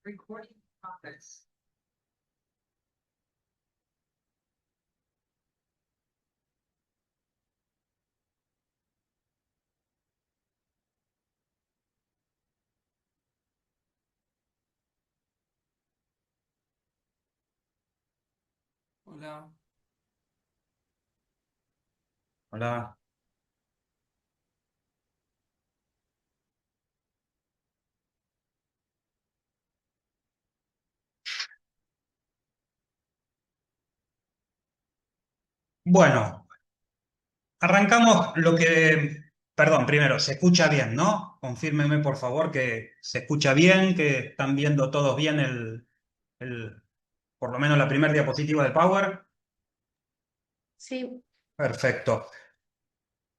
Recording progress. Hola. Hola. Bueno, arrancamos lo que... Perdón, primero, se escucha bien, ¿no? Confírmeme, por favor, que se escucha bien, que están viendo todos bien el- por lo menos la primera diapositiva del Power. Sí, Perfecto.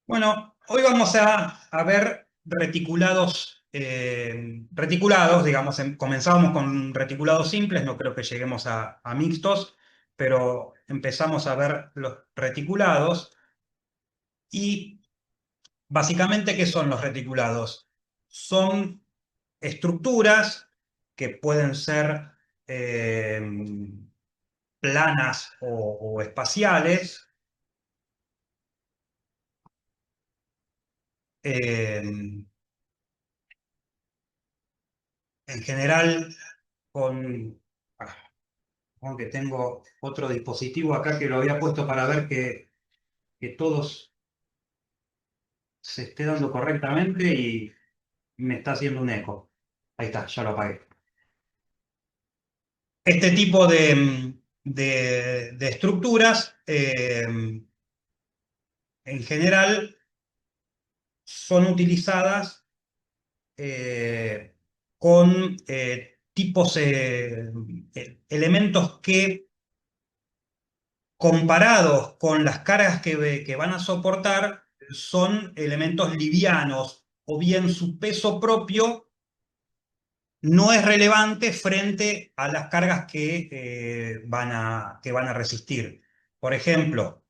Bueno, hoy vamos a ver reticulados, digamos, comenzábamos con reticulados simples, no creo que lleguemos a mixtos, pero empezamos a ver los reticulados. Y básicamente, ¿qué son los reticulados? Son estructuras que pueden ser eh, planas o espaciales, eh, en general con... ah, aunque tengo otro dispositivo acá que lo había puesto para ver que todos se esté dando correctamente y me está haciendo un eco. Ahí está, ya lo apagué. Este tipo de estructuras, en general, son utilizadas eh, con elementos que, comparados con las cargas que van a soportar, son elementos livianos, o bien su peso propio no es relevante frente a las cargas que van a resistir. Por ejemplo,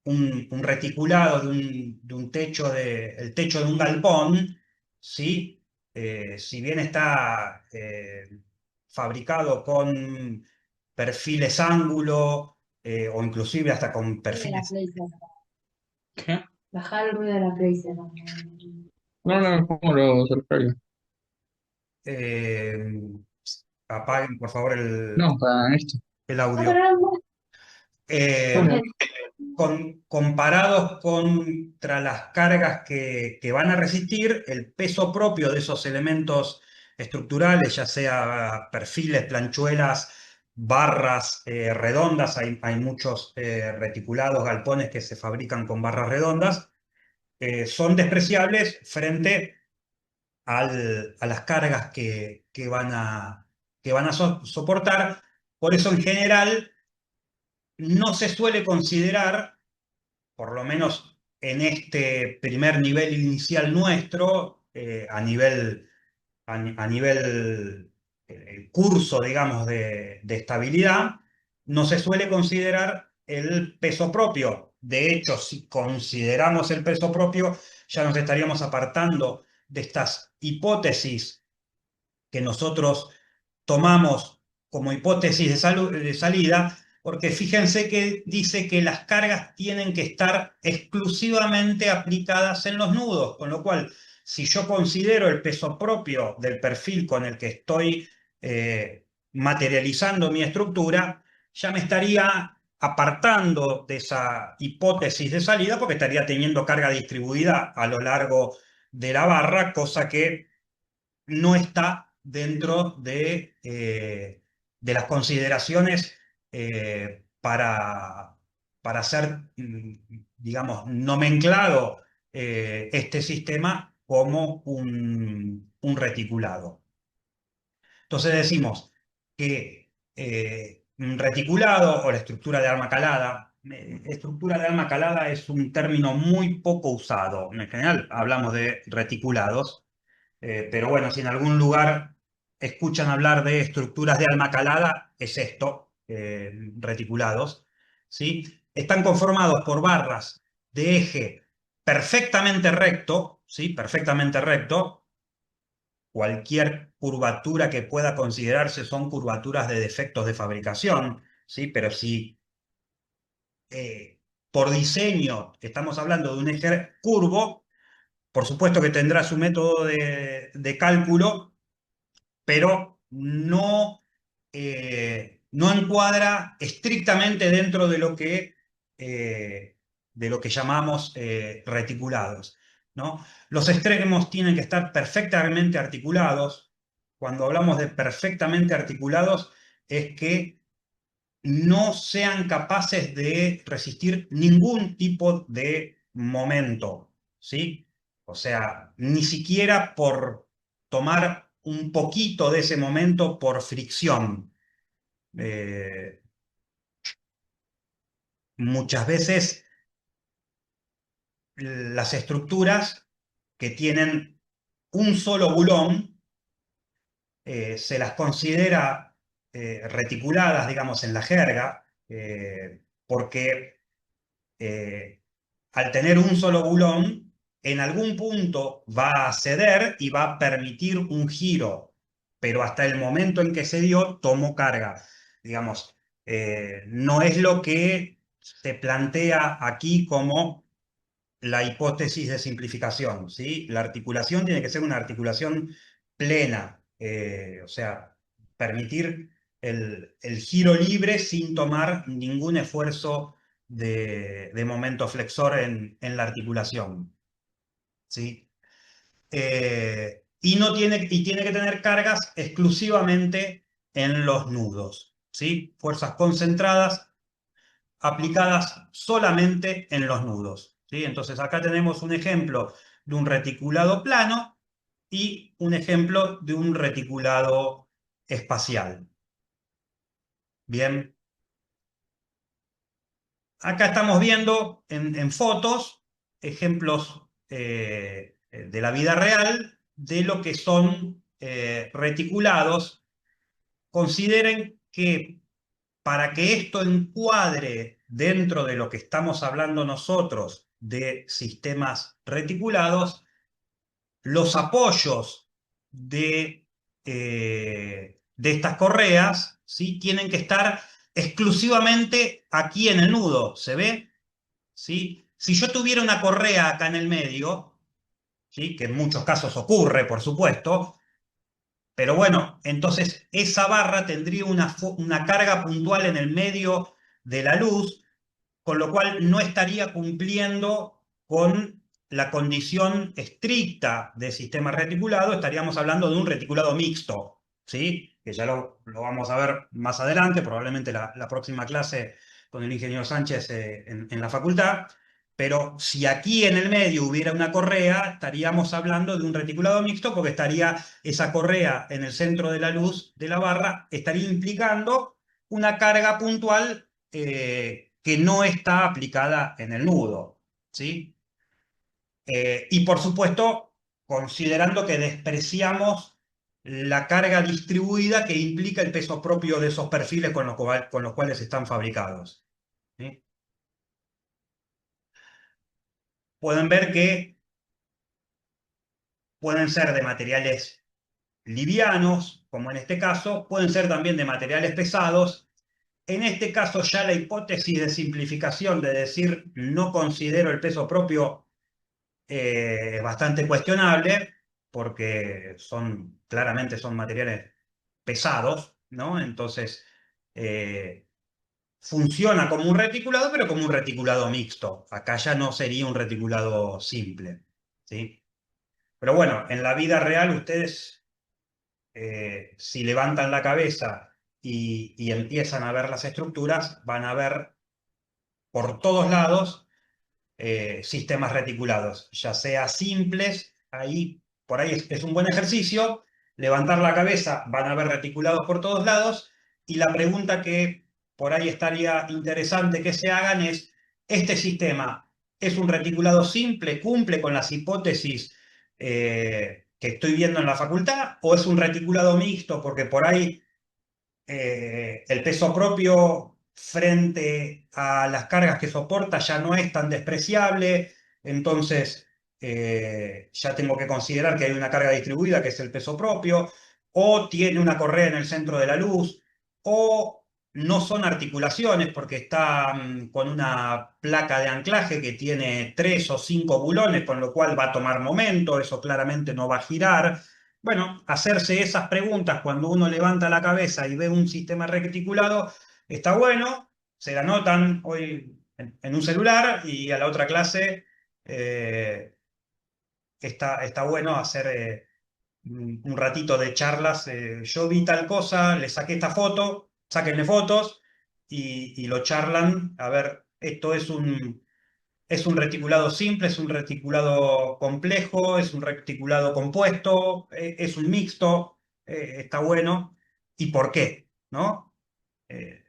un reticulado de un techo el techo de un galpón, ¿sí? Si bien está fabricado con perfiles ángulo, o inclusive hasta con de la perfiles... Play. ¿Qué? Bajar el ruido de la Play. No, no, ¿cómo lo cerraría? eh, apaguen por favor No, para esto. el No, audio. pero no. Eh, Bueno, comparados contra las cargas que van a resistir, el peso propio de esos elementos estructurales, ya sea perfiles, planchuelas, barras redondas, hay muchos reticulados, galpones que se fabrican con barras redondas, son despreciables frente a las cargas que van a soportar. Por eso, en general, no se suele considerar, por lo menos en este primer nivel inicial nuestro, a nivel curso, digamos, de estabilidad, no se suele considerar el peso propio. De hecho, si consideramos el peso propio, ya nos estaríamos apartando de estas hipótesis que nosotros tomamos como hipótesis de salida, porque fíjense que dice que las cargas tienen que estar exclusivamente aplicadas en los nudos, con lo cual, si yo considero el peso propio del perfil con el que estoy materializando mi estructura, ya me estaría apartando de esa hipótesis de salida, porque estaría teniendo carga distribuida a lo largo de la barra, cosa que no está dentro de las consideraciones para ser, digamos, nomenclado este sistema como un reticulado. Entonces decimos que un reticulado, o la estructura de alma calada es un término muy poco usado. En general hablamos de reticulados. Pero bueno, si en algún lugar escuchan hablar de estructuras de alma calada, es esto, reticulados, ¿sí? Están conformados por barras de eje perfectamente recto, ¿sí? Perfectamente recto, cualquier curvatura que pueda considerarse son curvaturas de defectos de fabricación, ¿sí? Pero si por diseño estamos hablando de un eje curvo, por supuesto que tendrá su método de cálculo, pero no encuadra estrictamente dentro de lo que llamamos reticulados, ¿no? Los extremos tienen que estar perfectamente articulados. Cuando hablamos de perfectamente articulados, es que no sean capaces de resistir ningún tipo de momento, ¿sí? O sea, ni siquiera por tomar un poquito de ese momento por fricción. Eh, Muchas veces las estructuras que tienen un solo bulón se las considera reticuladas, digamos, en la jerga, porque al tener un solo bulón, en algún punto va a ceder y va a permitir un giro, pero hasta el momento en que se dio, tomó carga. Digamos, no es lo que se plantea aquí como la hipótesis de simplificación, ¿sí? La articulación tiene que ser una articulación plena, o sea, permitir el giro libre sin tomar ningún esfuerzo de momento flexor en la articulación, ¿sí? Y tiene que tener cargas exclusivamente en los nudos, ¿sí? Fuerzas concentradas aplicadas solamente en los nudos, ¿sí? Entonces acá tenemos un ejemplo de un reticulado plano y un ejemplo de un reticulado espacial. Bien, acá estamos viendo en fotos ejemplos de la vida real de lo que son reticulados. Consideren que para que esto encuadre dentro de lo que estamos hablando nosotros de sistemas reticulados, los apoyos de estas correas, ¿sí? Tienen que estar exclusivamente aquí en el nudo, ¿se ve? ¿Sí? Si yo tuviera una correa acá en el medio, ¿sí? Que en muchos casos ocurre, por supuesto, pero bueno, entonces esa barra tendría una carga puntual en el medio de la luz, con lo cual no estaría cumpliendo con la condición estricta de sistema reticulado, estaríamos hablando de un reticulado mixto, ¿sí? Que ya lo vamos a ver más adelante, probablemente la próxima clase con el ingeniero Sánchez en la facultad. Pero si aquí en el medio hubiera una correa, estaríamos hablando de un reticulado mixto porque estaría esa correa en el centro de la luz de la barra, estaría implicando una carga puntual que no está aplicada en el nudo, ¿sí? Y por supuesto, considerando que despreciamos la carga distribuida que implica el peso propio de esos perfiles con los cuales están fabricados, ¿sí? Pueden ver que pueden ser de materiales livianos, como en este caso, pueden ser también de materiales pesados. En este caso ya la hipótesis de simplificación de decir no considero el peso propio es bastante cuestionable porque claramente son materiales pesados, ¿no? Entonces funciona como un reticulado, pero como un reticulado mixto. Acá ya no sería un reticulado simple, ¿sí? Pero bueno, en la vida real ustedes, si levantan la cabeza y empiezan a ver las estructuras, van a ver por todos lados sistemas reticulados, ya sea simples, por ahí es un buen ejercicio, levantar la cabeza, van a ver reticulados por todos lados, y la pregunta que por ahí estaría interesante que se hagan es, ¿este sistema es un reticulado simple, cumple con las hipótesis que estoy viendo en la facultad, o es un reticulado mixto, porque por ahí el peso propio frente a las cargas que soporta ya no es tan despreciable, entonces ya tengo que considerar que hay una carga distribuida, que es el peso propio, o tiene una correa en el centro de la luz, o no son articulaciones porque está con una placa de anclaje que tiene 3 o 5 bulones, con lo cual va a tomar momento, eso claramente no va a girar. Bueno, hacerse esas preguntas cuando uno levanta la cabeza y ve un sistema reticulado está bueno, se la anotan hoy en un celular y a la otra clase está bueno hacer un ratito de charlas. Yo vi tal cosa, le saqué esta foto, sáquenle fotos y lo charlan. A ver, esto es un reticulado simple, es un reticulado complejo, es un reticulado compuesto, es un mixto, está bueno. ¿Y por qué? ¿No? Eh,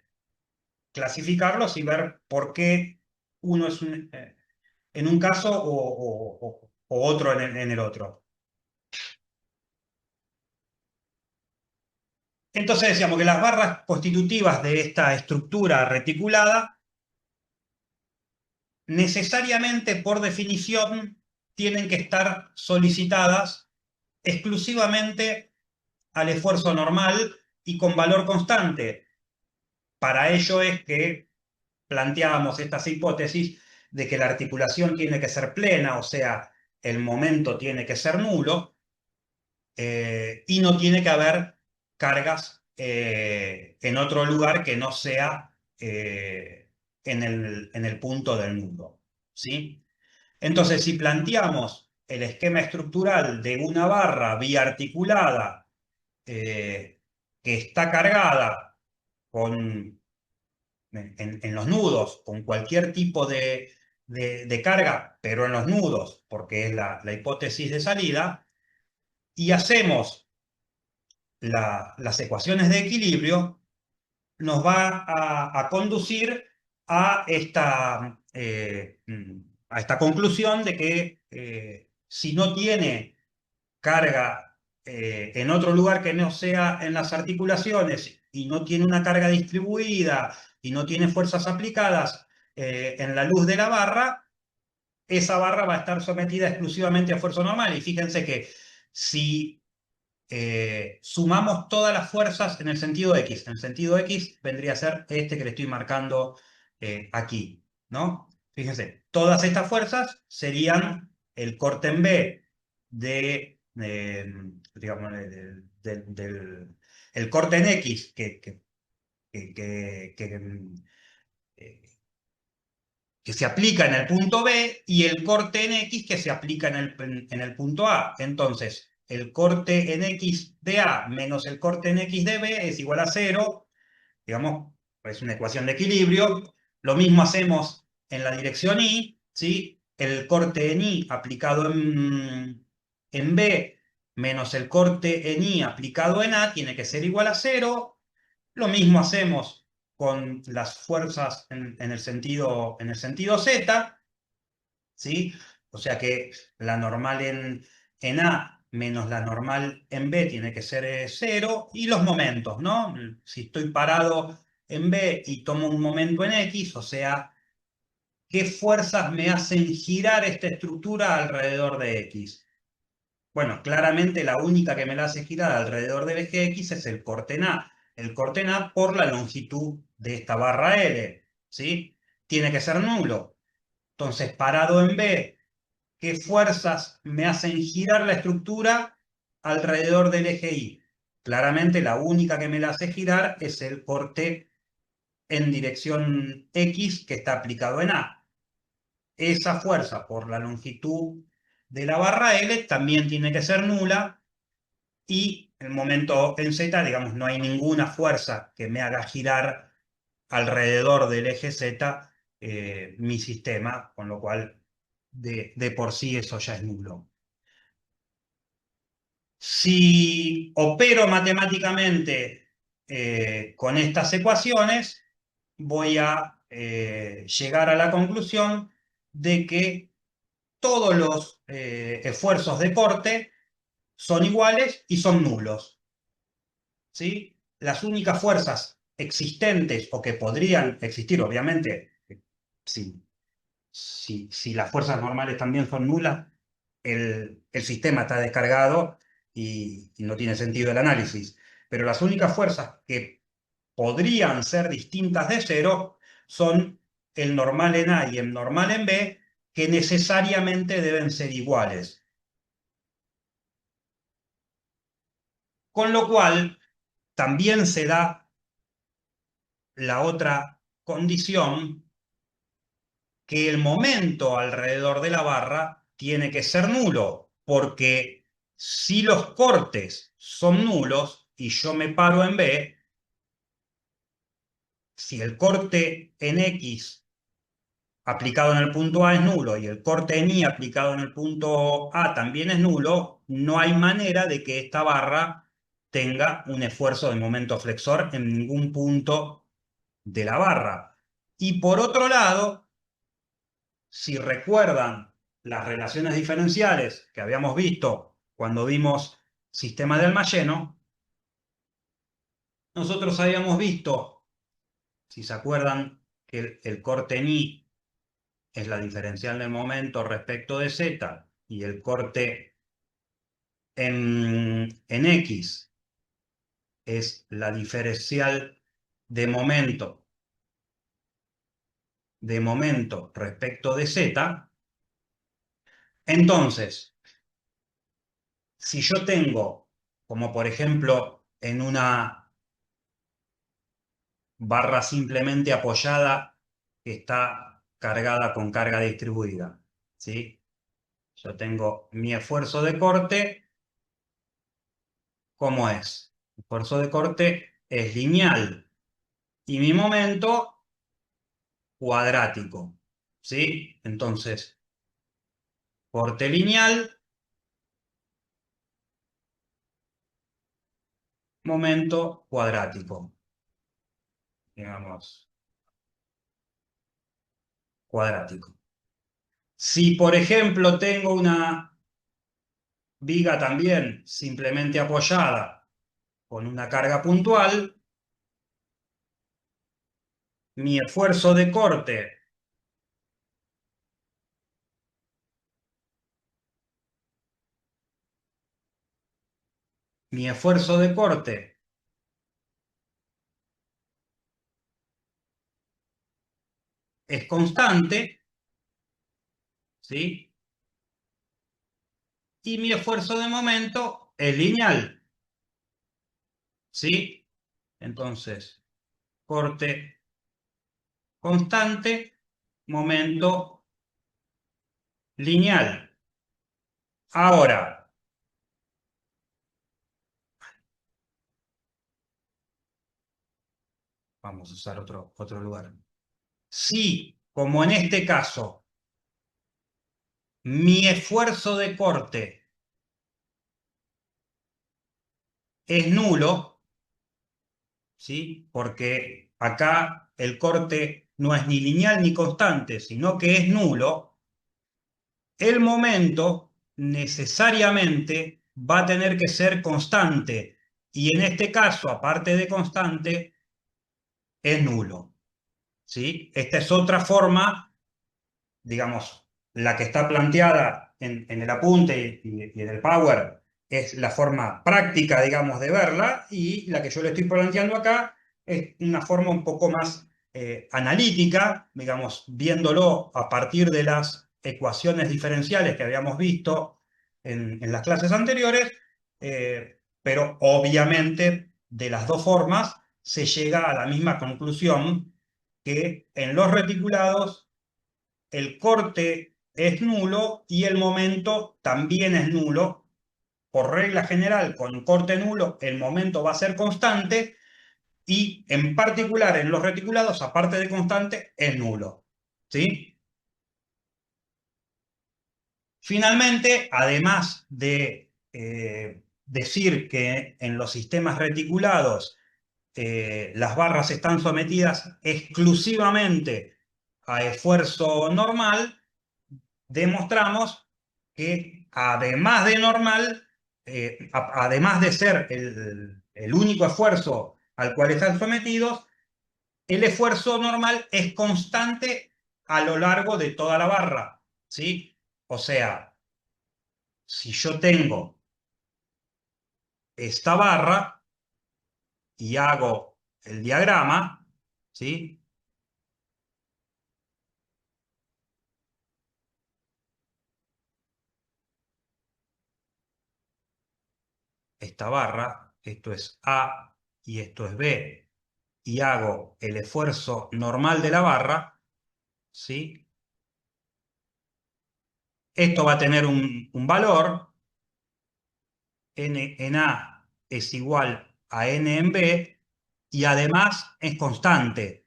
clasificarlos y ver por qué uno es en un caso o otro en el otro. Entonces decíamos que las barras constitutivas de esta estructura reticulada necesariamente por definición tienen que estar solicitadas exclusivamente al esfuerzo normal y con valor constante. Para ello es que planteábamos estas hipótesis de que la articulación tiene que ser plena, o sea, el momento tiene que ser nulo, y no tiene que haber cargas en otro lugar que no sea en el punto del nudo, ¿sí? Entonces, si planteamos el esquema estructural de una barra biarticulada que está cargada con, en los nudos con cualquier tipo de carga, pero en los nudos, porque es la hipótesis de salida, y hacemos las ecuaciones de equilibrio, nos va a conducir a esta conclusión de que si no tiene carga en otro lugar que no sea en las articulaciones y no tiene una carga distribuida y no tiene fuerzas aplicadas en la luz de la barra, esa barra va a estar sometida exclusivamente a fuerza normal. Y fíjense que si sumamos todas las fuerzas en el sentido X. En el sentido X vendría a ser este que le estoy marcando aquí, ¿no? Fíjense, todas estas fuerzas serían el corte en B digamos, el corte en X que, que- que, eh, que se aplica en el punto B y el corte en X que se aplica en el punto A. Entonces, el corte en X de A menos el corte en X de B es igual a 0. Digamos, es una ecuación de equilibrio. Lo mismo hacemos en la dirección Y, ¿sí? El corte en Y aplicado en B menos el corte en Y aplicado en A tiene que ser igual a 0. Lo mismo hacemos con las fuerzas en el sentido Z, ¿sí? O sea que la normal en A menos la normal en B tiene que ser 0. Y los momentos, ¿no? Si estoy parado en B y tomo un momento en X, o sea, ¿qué fuerzas me hacen girar esta estructura alrededor de X? Bueno, claramente la única que me la hace girar alrededor del eje X es el corte en A. El corte en A por la longitud de esta barra L, ¿sí? Tiene que ser nulo. Entonces, parado en B, ¿qué fuerzas me hacen girar la estructura alrededor del eje Y? Claramente la única que me la hace girar es el corte en dirección X que está aplicado en A. Esa fuerza por la longitud de la barra L también tiene que ser nula. Y en el momento en Z, digamos, no hay ninguna fuerza que me haga girar alrededor del eje Z mi sistema, con lo cual de por sí eso ya es nulo. Si opero matemáticamente con estas ecuaciones, voy a llegar a la conclusión de que todos los esfuerzos de corte son iguales y son nulos, ¿sí? Las únicas fuerzas existentes o que podrían existir, obviamente, si las fuerzas normales también son nulas, el sistema está descargado y no tiene sentido el análisis. Pero las únicas fuerzas que podrían ser distintas de cero son el normal en A y el normal en B, que necesariamente deben ser iguales. Con lo cual, también se da la otra condición, que el momento alrededor de la barra tiene que ser nulo, porque si los cortes son nulos y yo me paro en B, si el corte en X aplicado en el punto A es nulo y el corte en Y aplicado en el punto A también es nulo, no hay manera de que esta barra tenga un esfuerzo de momento flexor en ningún punto de la barra. Y por otro lado, si recuerdan las relaciones diferenciales que habíamos visto cuando vimos sistema de Almayeno, nosotros habíamos visto, si se acuerdan, que el corte en Y es la diferencial de momento respecto de Z y el corte en X es la diferencial de momento respecto de Z. Entonces, si yo tengo, como por ejemplo en una barra simplemente apoyada que está cargada con carga distribuida, ¿sí? Yo tengo mi esfuerzo de corte, ¿cómo es? El esfuerzo de corte es lineal y mi momento cuadrático, ¿sí? Entonces, corte lineal, momento cuadrático, digamos, cuadrático. Si, por ejemplo, tengo una viga también simplemente apoyada con una carga puntual, mi esfuerzo de corte es constante, ¿sí? Y mi esfuerzo de momento es lineal, ¿sí? Entonces, corte constante, momento lineal. Ahora, vamos a usar otro lugar. Si, como en este caso, mi esfuerzo de corte es nulo, ¿sí? Porque acá el corte no es ni lineal ni constante, sino que es nulo, el momento necesariamente va a tener que ser constante. Y en este caso, aparte de constante, es nulo, ¿sí? Esta es otra forma, digamos, la que está planteada en el apunte y en el Power, es la forma práctica, digamos, de verla, y la que yo le estoy planteando acá es una forma un poco más analítica, digamos, viéndolo a partir de las ecuaciones diferenciales que habíamos visto en las clases anteriores, pero obviamente de las dos formas se llega a la misma conclusión, que en los reticulados el corte es nulo y el momento también es nulo. Por regla general, con corte nulo, el momento va a ser constante y en particular en los reticulados, aparte de constante, es nulo, ¿sí? Finalmente, además de decir que en los sistemas reticulados las barras están sometidas exclusivamente a esfuerzo normal, demostramos que además de normal, además de ser el único esfuerzo al cual están sometidos, el esfuerzo normal es constante a lo largo de toda la barra, ¿sí? O sea, si yo tengo esta barra y hago el diagrama, ¿sí? Esta barra, esto es A y esto es B, y hago el esfuerzo normal de la barra, ¿sí? Esto va a tener un valor, N en A es igual a N en B, y además es constante,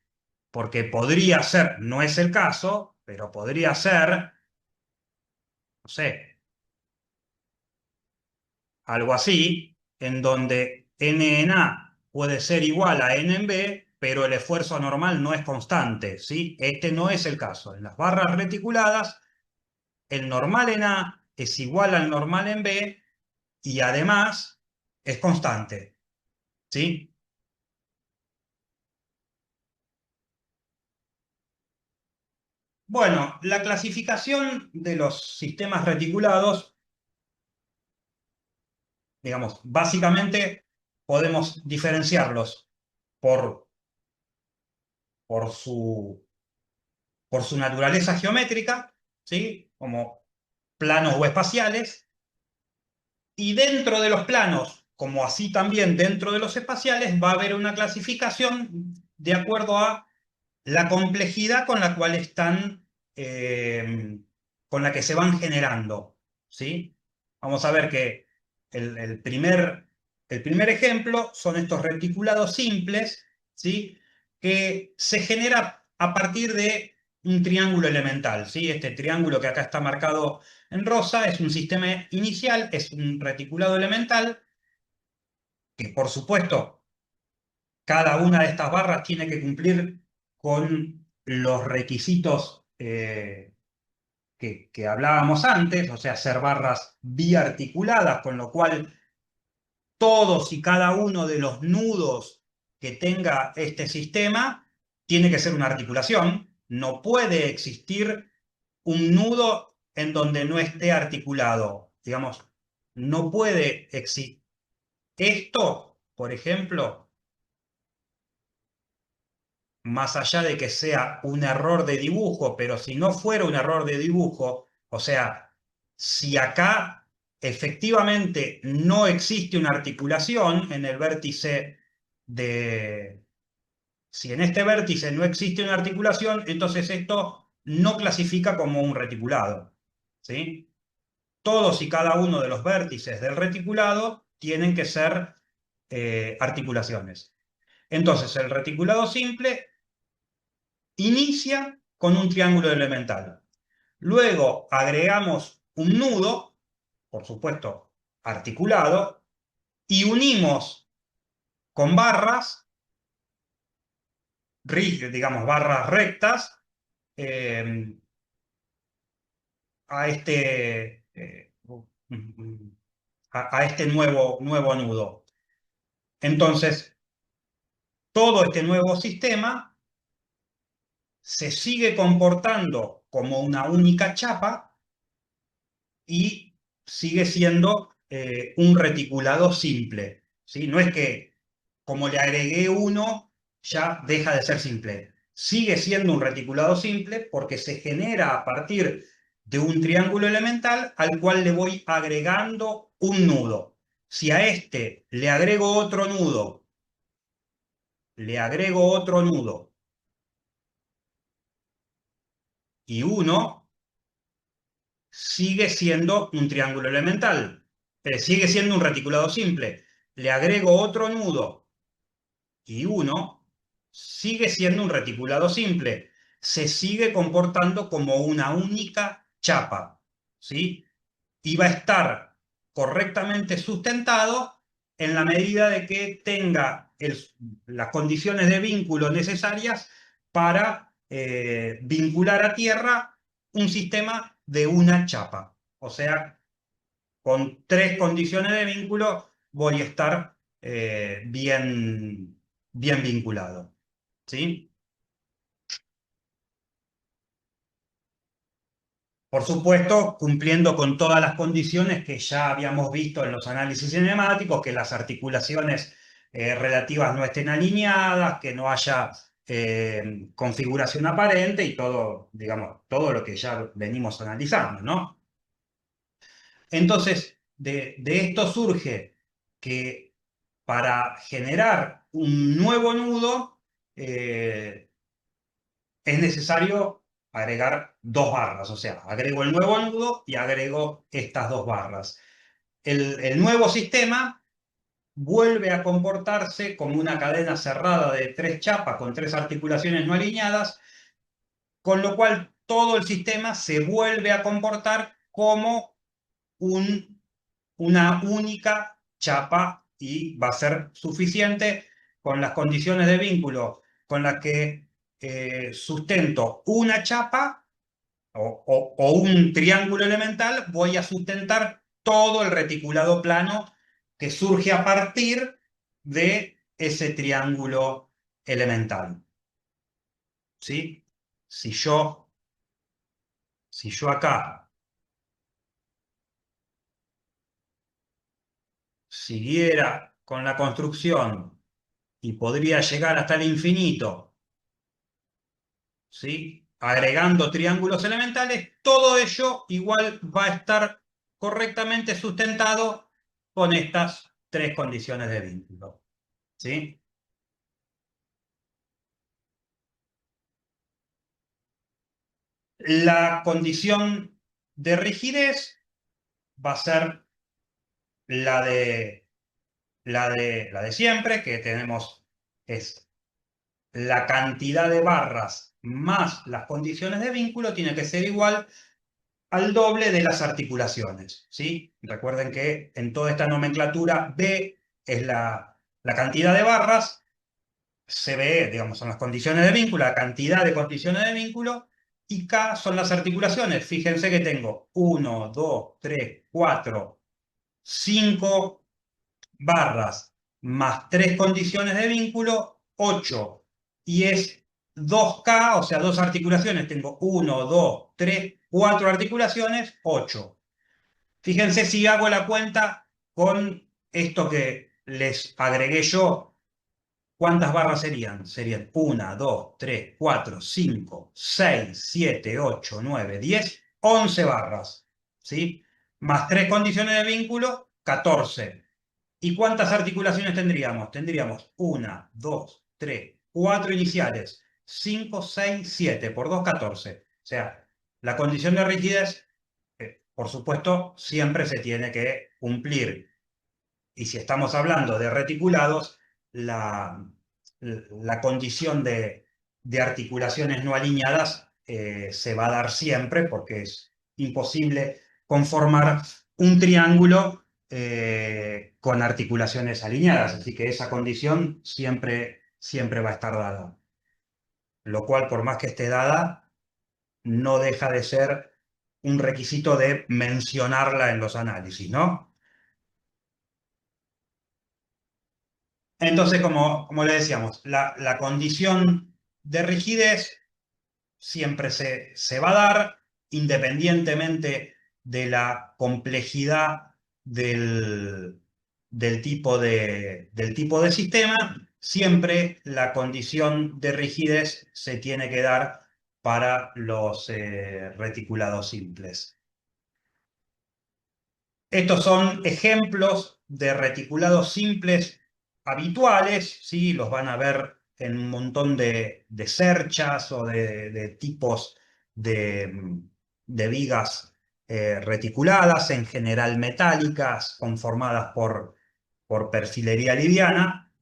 porque podría ser, no es el caso, pero podría ser, no sé, algo así, en donde N en A puede ser igual a N en B, pero el esfuerzo normal no es constante, ¿sí? Este no es el caso. En las barras reticuladas, el normal en A es igual al normal en B y además es constante, ¿sí? Bueno, la clasificación de los sistemas reticulados, digamos, básicamente podemos diferenciarlos por, por su por su naturaleza geométrica, ¿sí? Como planos o espaciales, y dentro de los planos, como así también dentro de los espaciales, va a haber una clasificación de acuerdo a la complejidad con la cual están, con la que se van generando, ¿sí? Vamos a ver que el primer ejemplo son estos reticulados simples, ¿sí? Que se genera a partir de un triángulo elemental, ¿sí? Este triángulo que acá está marcado en rosa es un sistema inicial, es un reticulado elemental, que por supuesto cada una de estas barras tiene que cumplir con los requisitos que hablábamos antes, o sea, ser barras biarticuladas, con lo cual todos y cada uno de los nudos que tenga este sistema tiene que ser una articulación. No puede existir un nudo en donde no esté articulado. Digamos, no puede existir. Esto, por ejemplo, más allá de que sea un error de dibujo, pero si no fuera un error de dibujo, o sea, si acá efectivamente no existe una articulación en el vértice de... Si en este vértice no existe una articulación, entonces esto no clasifica como un reticulado, ¿sí? Todos y cada uno de los vértices del reticulado tienen que ser articulaciones. Entonces, el reticulado simple inicia con un triángulo elemental. Luego agregamos un nudo, por supuesto articulado, y unimos con barras, digamos barras rectas, eh, a este, a este nuevo nudo. Entonces, todo este nuevo sistema se sigue comportando como una única chapa y sigue siendo un reticulado simple, ¿sí? No es que como le agregué uno, ya deja de ser simple. Sigue siendo un reticulado simple porque se genera a partir de un triángulo elemental al cual le voy agregando un nudo. Si a este le agrego otro nudo, le agrego otro nudo y uno, sigue siendo un triángulo elemental. Sigue siendo un reticulado simple. Le agrego otro nudo y uno, sigue siendo un reticulado simple. Se sigue comportando como una única chapa, ¿sí? Y va a estar correctamente sustentado en la medida de que tenga las condiciones de vínculo necesarias para vincular a tierra un sistema de una chapa. O sea, con tres condiciones de vínculo voy a estar bien vinculado. ¿Sí? Por supuesto, cumpliendo con todas las condiciones que ya habíamos visto en los análisis cinemáticos, que las articulaciones relativas no estén alineadas, que no haya configuración aparente y todo, digamos, todo lo que ya venimos analizando, ¿no? Entonces, de esto surge que para generar un nuevo nudo es necesario agregar dos barras, o sea, agrego el nuevo nudo y agrego estas dos barras. El nuevo sistema vuelve a comportarse como una cadena cerrada de tres chapas con tres articulaciones no alineadas, con lo cual todo el sistema se vuelve a comportar como una única chapa y va a ser suficiente con las condiciones de vínculo con las que sustento una chapa o un triángulo elemental, voy a sustentar todo el reticulado plano que surge a partir de ese triángulo elemental. ¿Sí? Si yo acá siguiera con la construcción y podría llegar hasta el infinito, ¿sí? Agregando triángulos elementales, todo ello igual va a estar correctamente sustentado con estas tres condiciones de vínculo, ¿sí? La condición de rigidez va a ser la de siempre, que tenemos es la cantidad de barras más las condiciones de vínculo tiene que ser igual al doble de las articulaciones, ¿sí? Recuerden que en toda esta nomenclatura B es la cantidad de barras, CBE, digamos, son las condiciones de vínculo, la cantidad de condiciones de vínculo, y K son las articulaciones. Fíjense que tengo 1, 2, 3, 4, 5 barras más 3 condiciones de vínculo, 8. Y es 2K, o sea, dos articulaciones. Tengo 1, 2, 3, 4 articulaciones, 8. Fíjense si hago la cuenta con esto que les agregué yo. ¿Cuántas barras serían? Serían 1, 2, 3, 4, 5, 6, 7, 8, 9, 10, 11 barras. ¿Sí? Más 3 condiciones de vínculo, 14. ¿Y cuántas articulaciones tendríamos? Tendríamos 1, 2, 3, 4 iniciales, 5, 6, 7, por 2, 14. O sea, la condición de rigidez, por supuesto, siempre se tiene que cumplir. Y si estamos hablando de reticulados, la condición de articulaciones no alineadas se va a dar siempre porque es imposible conformar un triángulo con articulaciones alineadas. Así que esa condición siempre va a estar dada. Lo cual, por más que esté dada, no deja de ser un requisito de mencionarla en los análisis, ¿no? Entonces, como le decíamos, la condición de rigidez siempre se va a dar independientemente de la complejidad del tipo de sistema, siempre la condición de rigidez se tiene que dar para los reticulados simples. Estos son ejemplos de reticulados simples habituales, ¿sí? Los van a ver en un montón de cerchas o de tipos de vigas reticuladas, en general metálicas, conformadas por perfilería liviana,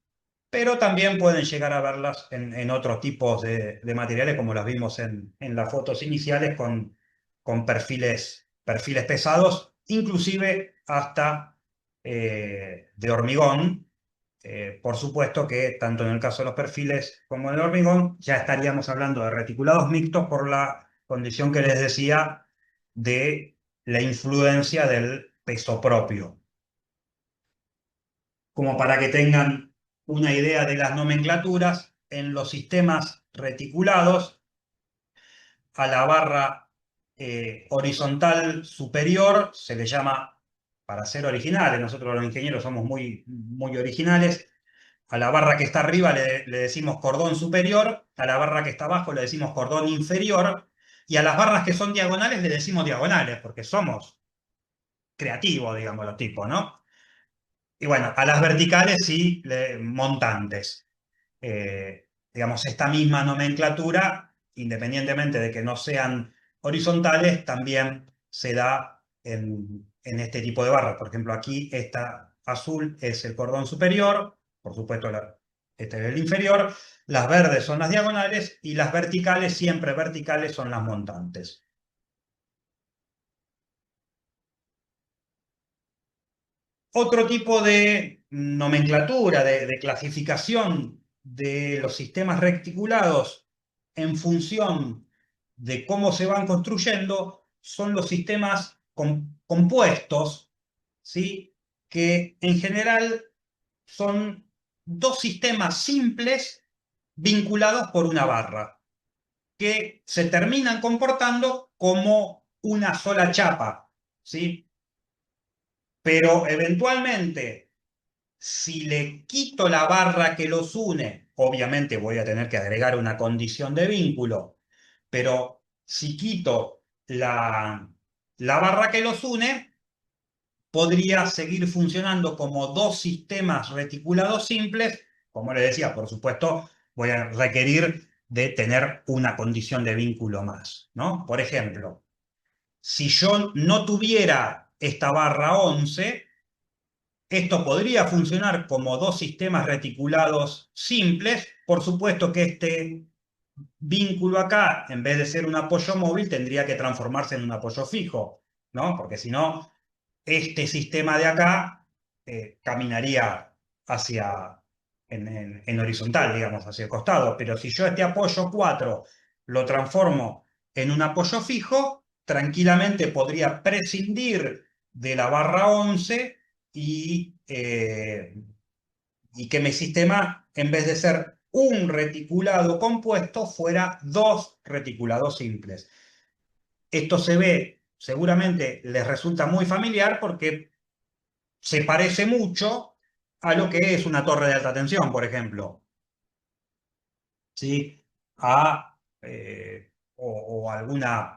pero también pueden llegar a verlas en otros tipos de materiales, como las vimos en las fotos iniciales, con perfiles pesados, inclusive hasta de hormigón. Por supuesto que tanto en el caso de los perfiles como en el hormigón, ya estaríamos hablando de reticulados mixtos por la condición que les decía de la influencia del peso propio. Como para que tengan una idea de las nomenclaturas, en los sistemas reticulados, a la barra horizontal superior se le llama, para ser originales, nosotros los ingenieros somos muy, muy originales, a la barra que está arriba le decimos cordón superior, a la barra que está abajo le decimos cordón inferior, y a las barras que son diagonales le decimos diagonales, porque somos creativos, digamos, los tipos, ¿no? Y bueno, a las verticales sí, montantes. Digamos, esta misma nomenclatura, independientemente de que no sean horizontales, también se da en este tipo de barras. Por ejemplo, aquí esta azul es el cordón superior, por supuesto este es el inferior, las verdes son las diagonales y las verticales, siempre verticales, son las montantes. Otro tipo de nomenclatura, de clasificación de los sistemas reticulados en función de cómo se van construyendo son los sistemas compuestos, ¿sí? Que en general son dos sistemas simples vinculados por una barra, que se terminan comportando como una sola chapa, ¿sí? Pero eventualmente, si le quito la barra que los une, obviamente voy a tener que agregar una condición de vínculo, pero si quito la barra que los une, podría seguir funcionando como dos sistemas reticulados simples. Como les decía, por supuesto, voy a requerir de tener una condición de vínculo más, ¿no? Por ejemplo, si yo no tuviera esta barra 11, esto podría funcionar como dos sistemas reticulados simples. Por supuesto que este vínculo acá, en vez de ser un apoyo móvil, tendría que transformarse en un apoyo fijo, ¿no? Porque si no, este sistema de acá caminaría hacia, en horizontal, digamos, hacia el costado. Pero si yo este apoyo 4 lo transformo en un apoyo fijo, tranquilamente podría prescindir de la barra 11 y que mi sistema, en vez de ser un reticulado compuesto, fuera dos reticulados simples. Esto se ve, seguramente les resulta muy familiar porque se parece mucho a lo que es una torre de alta tensión, por ejemplo. ¿Sí? O alguna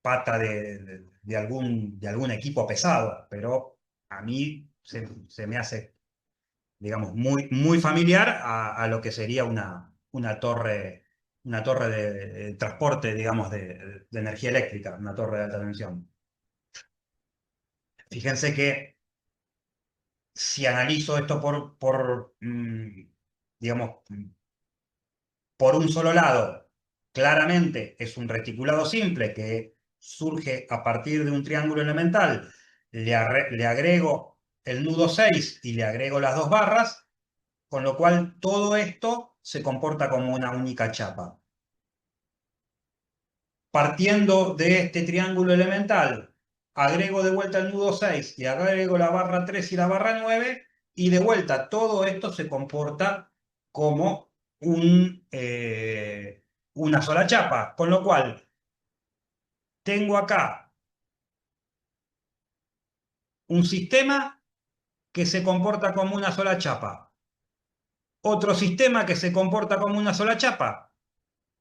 pata de algún equipo pesado, pero a mí se me hace, digamos, muy, muy familiar a lo que sería una torre de transporte, digamos, de energía eléctrica, una torre de alta tensión. Fíjense que si analizo esto digamos, por un solo lado, claramente es un reticulado simple que surge a partir de un triángulo elemental, le agrego el nudo 6 y le agrego las dos barras, con lo cual todo esto se comporta como una única chapa. Partiendo de este triángulo elemental, agrego de vuelta el nudo 6 y agrego la barra 3 y la barra 9, y de vuelta todo esto se comporta como una sola chapa, con lo cual tengo acá un sistema que se comporta como una sola chapa, otro sistema que se comporta como una sola chapa.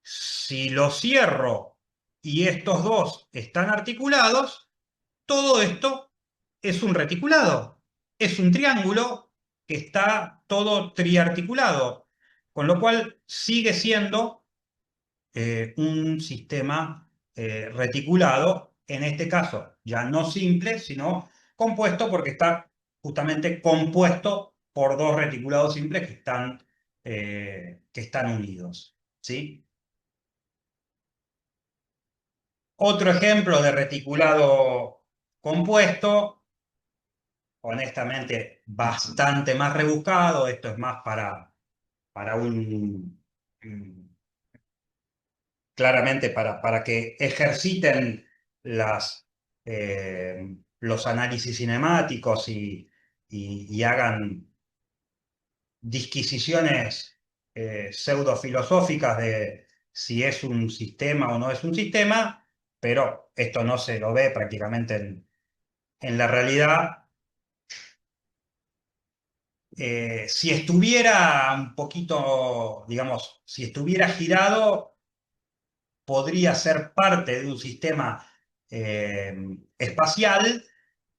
Si lo cierro y estos dos están articulados, todo esto es un reticulado, es un triángulo que está todo triarticulado, con lo cual sigue siendo un sistema reticulado, en este caso ya no simple, sino compuesto, porque está justamente compuesto por dos reticulados simples que están unidos, ¿sí? Otro ejemplo de reticulado compuesto, honestamente bastante más rebuscado. Esto es más para claramente para que ejerciten los análisis cinemáticos y hagan disquisiciones pseudofilosóficas de si es un sistema o no es un sistema. pero esto no se lo ve prácticamente en la realidad. Si estuviera un poquito, digamos, si estuviera girado, podría ser parte de un sistema espacial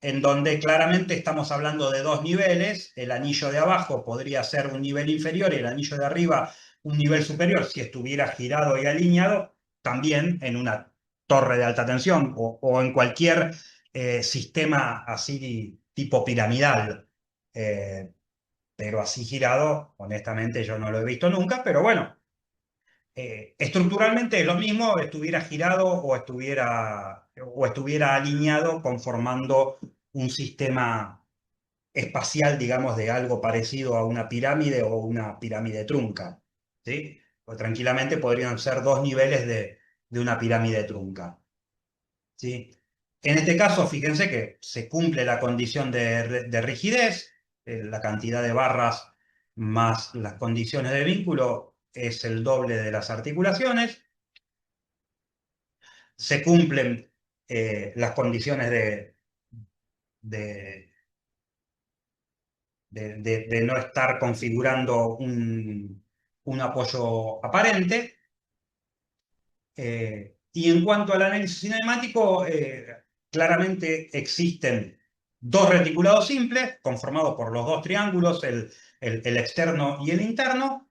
en donde claramente estamos hablando de dos niveles. El anillo de abajo podría ser un nivel inferior y el anillo de arriba un nivel superior si estuviera girado y alineado, también en una torre de alta tensión o en cualquier sistema así tipo piramidal. Eh, pero así girado, honestamente yo no lo he visto nunca, pero bueno, estructuralmente es lo mismo, estuviera girado o estuviera alineado conformando un sistema espacial, digamos, de algo parecido a una pirámide o una pirámide trunca, ¿sí? O tranquilamente podrían ser dos niveles de una pirámide trunca, ¿sí? En este caso, fíjense que se cumple la condición de rigidez, la cantidad de barras más las condiciones de vínculo es el doble de las articulaciones, se cumplen las condiciones de, de no estar configurando un apoyo aparente. Y en cuanto al análisis cinemático, claramente existen dos reticulados simples, conformados por los dos triángulos, el externo y el interno,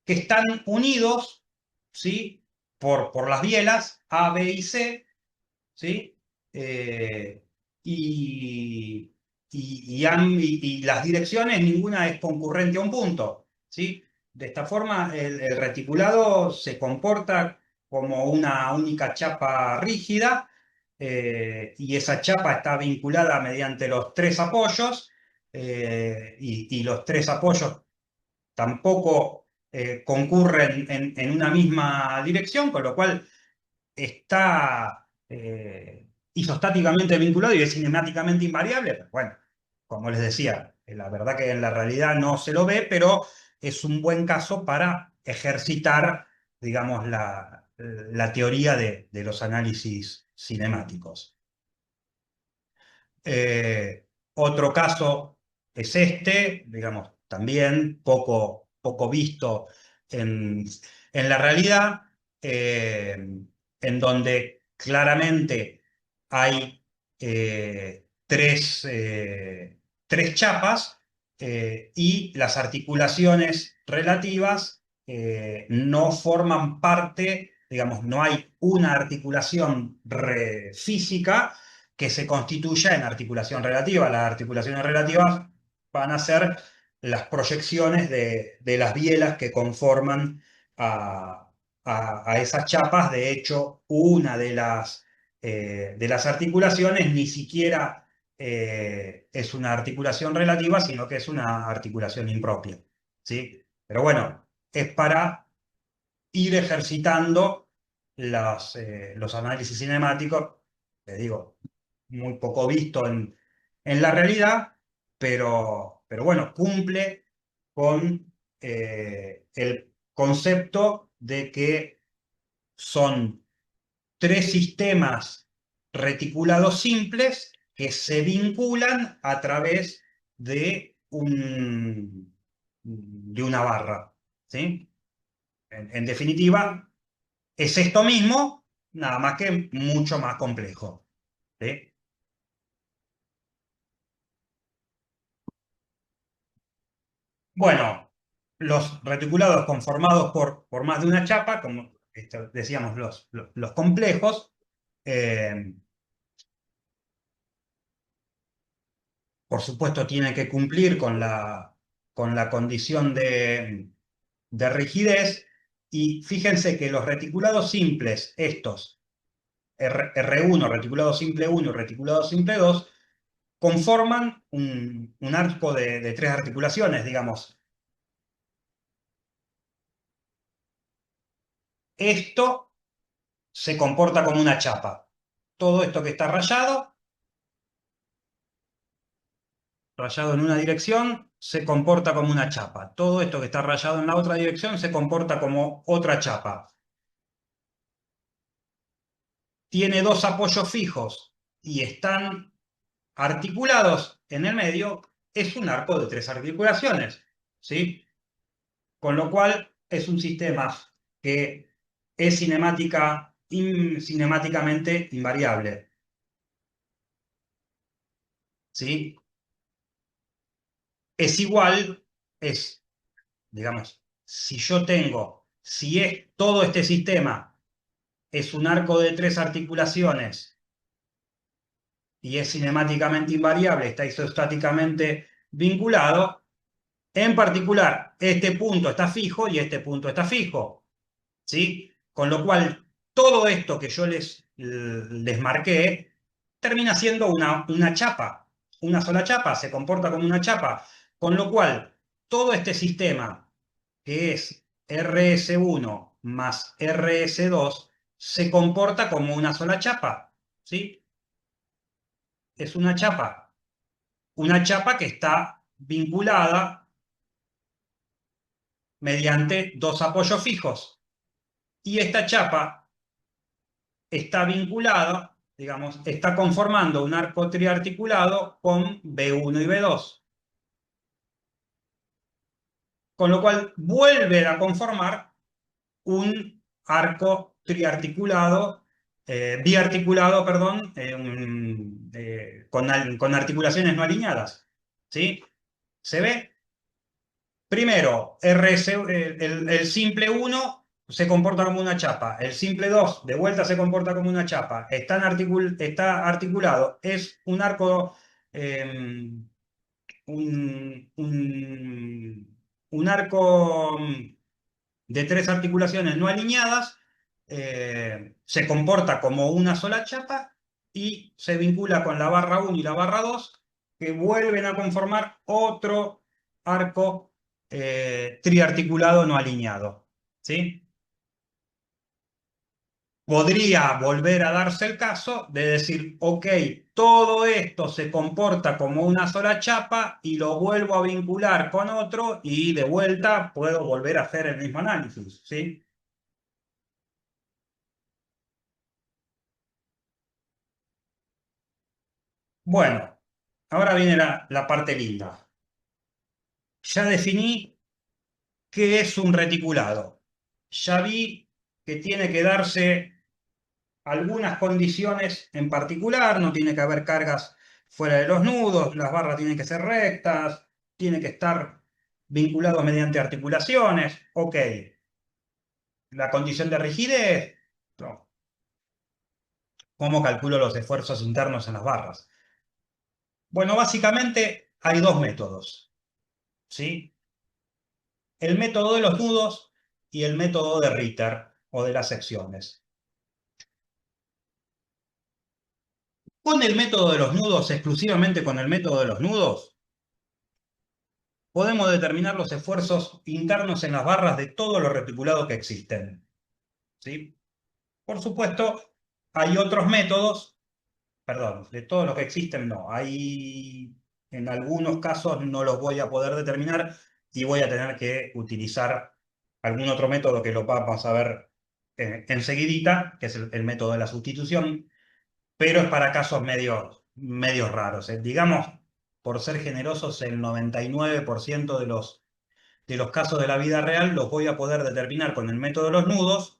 que están unidos, ¿sí? por las bielas A, B y C, ¿sí? Eh, y, y las direcciones, ninguna es concurrente a un punto, ¿sí? De esta forma, el reticulado se comporta como una única chapa rígida, y esa chapa está vinculada mediante los tres apoyos, y los tres apoyos tampoco concurren en una misma dirección, con lo cual está isostáticamente vinculado y es cinemáticamente invariable. Pero bueno, como les decía, la verdad que en la realidad no se lo ve, pero es un buen caso para ejercitar, digamos, la teoría de los análisis cinemáticos. Otro caso es este, digamos, también poco visto en la realidad, en donde claramente hay tres chapas, y las articulaciones relativas no forman parte, digamos, no hay una articulación física que se constituya en articulación relativa. Las articulaciones relativas van a ser las proyecciones de las bielas que conforman a esas chapas. De hecho, una de las articulaciones ni siquiera es una articulación relativa, sino que es una articulación impropia, ¿sí? Pero bueno, es para ir ejercitando los análisis cinemáticos, les digo, muy poco visto en la realidad, pero bueno, cumple con el concepto de que son tres sistemas reticulados simples que se vinculan a través de una barra, ¿sí? En definitiva, es esto mismo, nada más que mucho más complejo, ¿sí? Bueno, los reticulados conformados por más de una chapa, como decíamos, los complejos, eh, por supuesto tienen que cumplir con la condición de rigidez, y fíjense que los reticulados simples, estos, R1, reticulado simple 1 y reticulado simple 2, conforman un arco de tres articulaciones, digamos. Esto se comporta como una chapa. Todo esto que está rayado en una dirección, se comporta como una chapa. Todo esto que está rayado en la otra dirección se comporta como otra chapa. tiene dos apoyos fijos y están articulados en el medio, es un arco de 3 articulaciones, ¿sí? Con lo cual es un sistema que es cinemáticamente invariable, ¿sí? Es igual, digamos, si es todo este sistema es un arco de 3 articulaciones y es cinemáticamente invariable, está isostáticamente vinculado, en particular, este punto está fijo y este punto está fijo, ¿sí? Con lo cual, todo esto que yo les marqué termina siendo una chapa, una sola chapa, se comporta como una chapa. Con lo cual, todo este sistema, que es RS1 más RS2, se comporta como una sola chapa, ¿sí? Es una chapa que está vinculada mediante dos apoyos fijos. Y esta chapa está vinculada, digamos, está conformando un arco triarticulado con B1 y B2. Con lo cual vuelve a conformar un arco triarticulado, biarticulado, perdón, con articulaciones no alineadas. ¿Sí? ¿Se ve? Primero, el simple 1 se comporta como una chapa. El simple 2 de vuelta se comporta como una chapa. Está articulado. Es un arco, un arco de 3 articulaciones no alineadas. Se comporta como una sola chapa y se vincula con la barra 1 y la barra 2, que vuelven a conformar otro arco triarticulado no alineado. ¿Sí? Podría volver a darse el caso de decir, ok, todo esto se comporta como una sola chapa y lo vuelvo a vincular con otro y de vuelta puedo volver a hacer el mismo análisis. ¿Sí? Bueno, ahora viene la parte linda. Ya definí qué es un reticulado. Ya vi que tiene que darse algunas condiciones en particular, no tiene que haber cargas fuera de los nudos, las barras tienen que ser rectas, tiene que estar vinculados mediante articulaciones. Ok. La condición de rigidez. No. ¿Cómo calculo los esfuerzos internos en las barras? Bueno, básicamente hay dos métodos, ¿sí? El método de los nudos y el método de Ritter o de las secciones. Con el método de los nudos, exclusivamente con el método de los nudos, podemos determinar los esfuerzos internos en las barras de todos los reticulados que existen, ¿sí? Por supuesto, hay otros métodos, perdón, de todos los que existen no, hay en algunos casos no los voy a poder determinar y voy a tener que utilizar algún otro método que lo vamos a ver enseguidita, que es el método de la sustitución, pero es para casos medios raros. Digamos, por ser generosos, el 99% de los casos de la vida real los voy a poder determinar con el método de los nudos.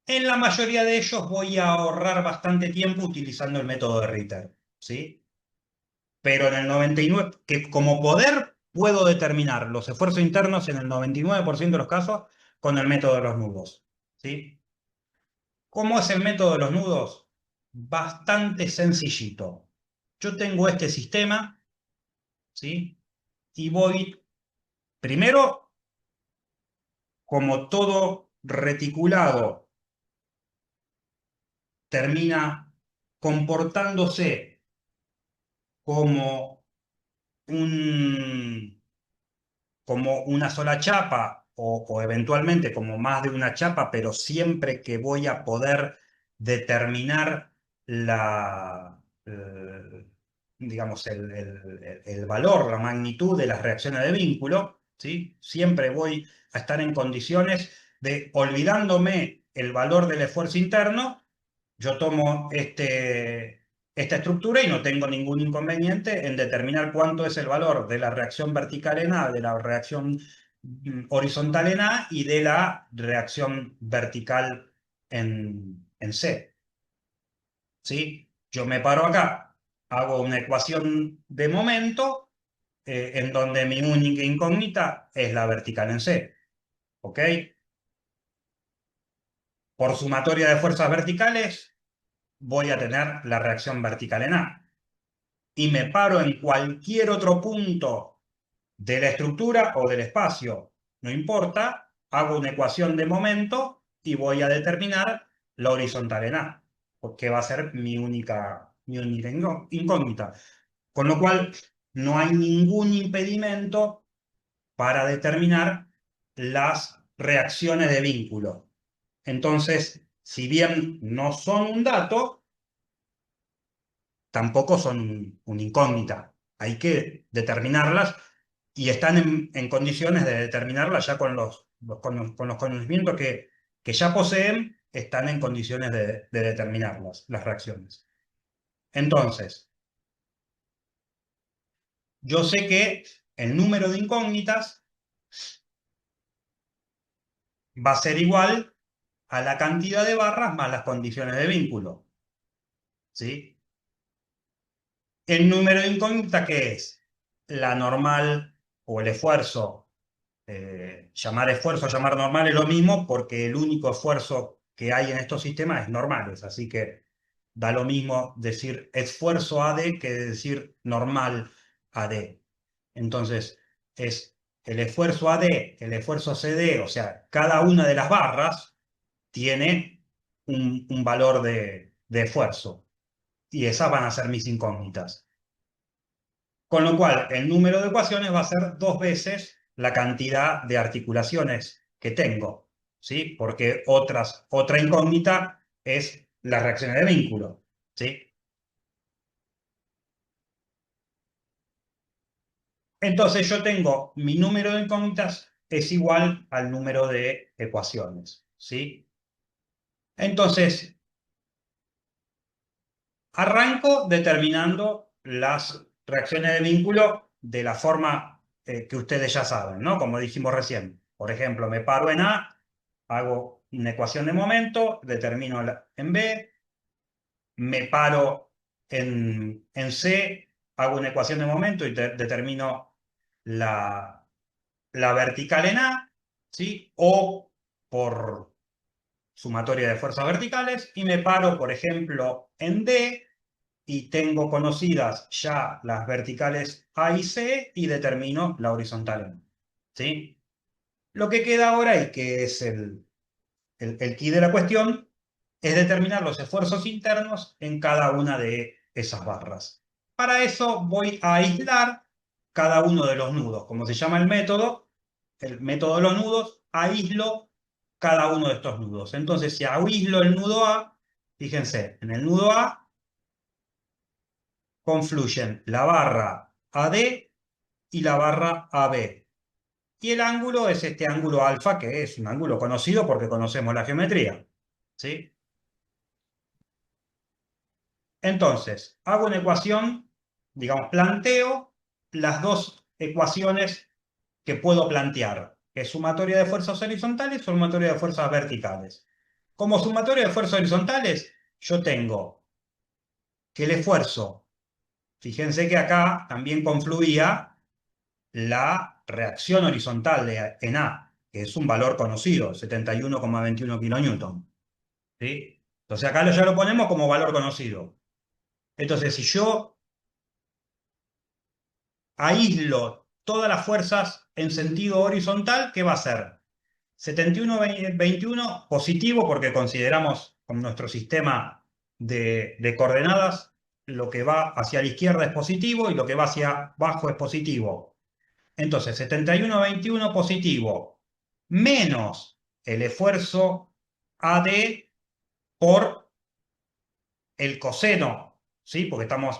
En la mayoría de ellos voy a ahorrar bastante tiempo utilizando el método de Ritter, ¿sí? Pero en el 99%, que como poder puedo determinar los esfuerzos internos en el 99% de los casos con el método de los nudos, ¿sí? ¿Cómo es el método de los nudos? Bastante sencillito. Yo tengo este sistema, ¿sí? Y voy, primero, como todo reticulado termina comportándose como, como una sola chapa o eventualmente como más de una chapa, pero siempre que voy a poder determinar digamos, el valor, la magnitud de las reacciones de vínculo, ¿sí? Siempre voy a estar en condiciones de, olvidándome el valor del esfuerzo interno, Yo tomo esta estructura y no tengo ningún inconveniente en determinar cuánto es el valor de la reacción vertical en A, de la reacción horizontal en A y de la reacción vertical en C. ¿Sí? Yo me paro acá, hago una ecuación de momento en donde mi única incógnita es la vertical en C. ¿Ok? Por sumatoria de fuerzas verticales voy a tener la reacción vertical en A. Y me paro en cualquier otro punto de la estructura o del espacio, no importa, hago una ecuación de momento y voy a determinar la horizontal en A, porque va a ser mi única incógnita. Con lo cual, no hay ningún impedimento para determinar las reacciones de vínculo. Entonces, si bien no son un dato, tampoco son una incógnita. Hay que determinarlas y están en condiciones de determinarlas ya con con los conocimientos que ya poseen, están en condiciones de determinarlas, las reacciones. Entonces, yo sé que el número de incógnitas va a ser igual a la cantidad de barras más las condiciones de vínculo. ¿Sí? El número de incógnitas, ¿qué es? La normal o el esfuerzo. Llamar esfuerzo, llamar normal es lo mismo porque el único esfuerzo que hay en estos sistemas es normales, así que da lo mismo decir esfuerzo AD que decir normal AD. Entonces, es el esfuerzo AD, el esfuerzo CD, o sea, cada una de las barras tiene un valor de esfuerzo y esas van a ser mis incógnitas. Con lo cual, el número de ecuaciones va a ser 2 veces la cantidad de articulaciones que tengo, ¿sí? Porque otra incógnita es las reacciones de vínculo, ¿sí? Entonces yo tengo mi número de incógnitas es igual al número de ecuaciones, ¿sí? Entonces, arranco determinando las reacciones de vínculo de la forma que ustedes ya saben, ¿no? Como dijimos recién. Por ejemplo, me paro en A, hago una ecuación de momento, determino en B, me paro en C, hago una ecuación de momento y determino la, la vertical en A, ¿sí? O por sumatoria de fuerzas verticales, y me paro, por ejemplo, en D, y tengo conocidas ya las verticales A y C y determino la horizontal en. ¿Sí? Lo que queda ahora y que es el key de la cuestión es determinar los esfuerzos internos en cada una de esas barras. Para eso voy a aislar cada uno de los nudos. Como se llama el método de los nudos, aíslo cada uno de estos nudos. Entonces, si aíslo el nudo A, fíjense, en el nudo A confluyen la barra AD y la barra AB. Y el ángulo es este ángulo alfa, que es un ángulo conocido porque conocemos la geometría. ¿Sí? Entonces, hago una ecuación, digamos, planteo las dos ecuaciones que puedo plantear, que es sumatoria de fuerzas horizontales o sumatoria de fuerzas verticales. Como sumatoria de fuerzas horizontales, yo tengo que el esfuerzo, fíjense que acá también confluía la reacción horizontal en A, que es un valor conocido, 71,21 kilonewton. ¿Sí? Entonces acá ya lo ponemos como valor conocido. Entonces, si yo aíslo todas las fuerzas en sentido horizontal, ¿qué va a ser? 71,21 positivo, porque consideramos con nuestro sistema de coordenadas lo que va hacia la izquierda es positivo y lo que va hacia abajo es positivo. Entonces, 71,21 positivo menos el esfuerzo AD por el coseno, ¿sí? Porque estamos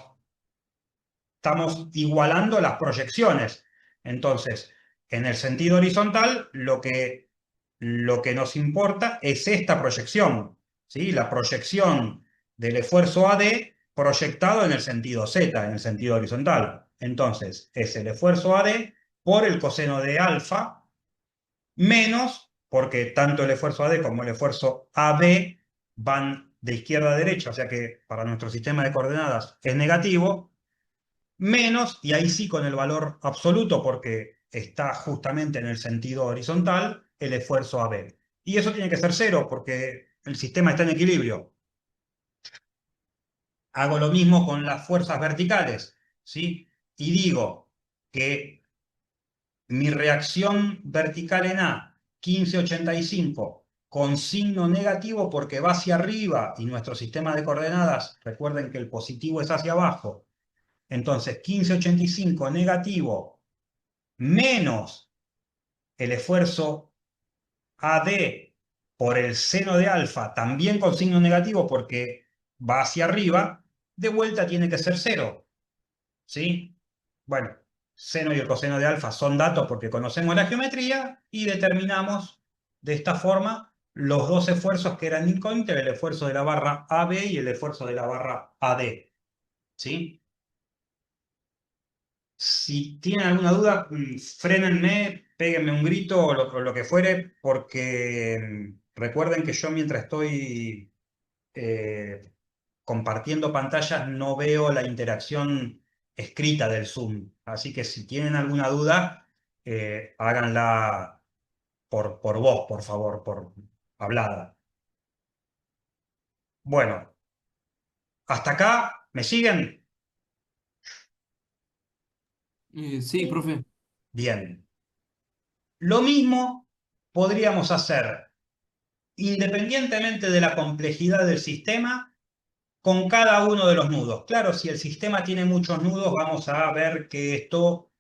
igualando las proyecciones. Entonces, en el sentido horizontal, lo que nos importa es esta proyección, ¿sí? La proyección del esfuerzo AD proyectado en el sentido Z, en el sentido horizontal. Entonces, es el esfuerzo AD por el coseno de alfa menos, porque tanto el esfuerzo AD como el esfuerzo AB van de izquierda a derecha, o sea que para nuestro sistema de coordenadas es negativo, menos, y ahí sí con el valor absoluto, porque está justamente en el sentido horizontal, el esfuerzo AB. Y eso tiene que ser cero, porque el sistema está en equilibrio. Hago lo mismo con las fuerzas verticales, ¿sí? Y digo que mi reacción vertical en A, 1585, con signo negativo porque va hacia arriba y nuestro sistema de coordenadas, recuerden que el positivo es hacia abajo. Entonces, 1585 negativo menos el esfuerzo AD por el seno de alfa, también con signo negativo porque va hacia arriba, de vuelta tiene que ser cero, ¿sí? Bueno, seno y el coseno de alfa son datos porque conocemos la geometría y determinamos de esta forma los dos esfuerzos que eran incógnitos, el esfuerzo de la barra AB y el esfuerzo de la barra AD, ¿sí? Si tienen alguna duda, frénenme, péguenme un grito o lo que fuere, porque recuerden que yo mientras estoy eh, compartiendo pantallas no veo la interacción escrita del Zoom. Así que si tienen alguna duda, háganla por voz, por favor, por hablada. Bueno, hasta acá, ¿me siguen? Sí, Sí. profe. Bien. Lo mismo podríamos hacer independientemente de la complejidad del sistema con cada uno de los nudos. Claro, si el sistema tiene muchos nudos, vamos a ver que esto,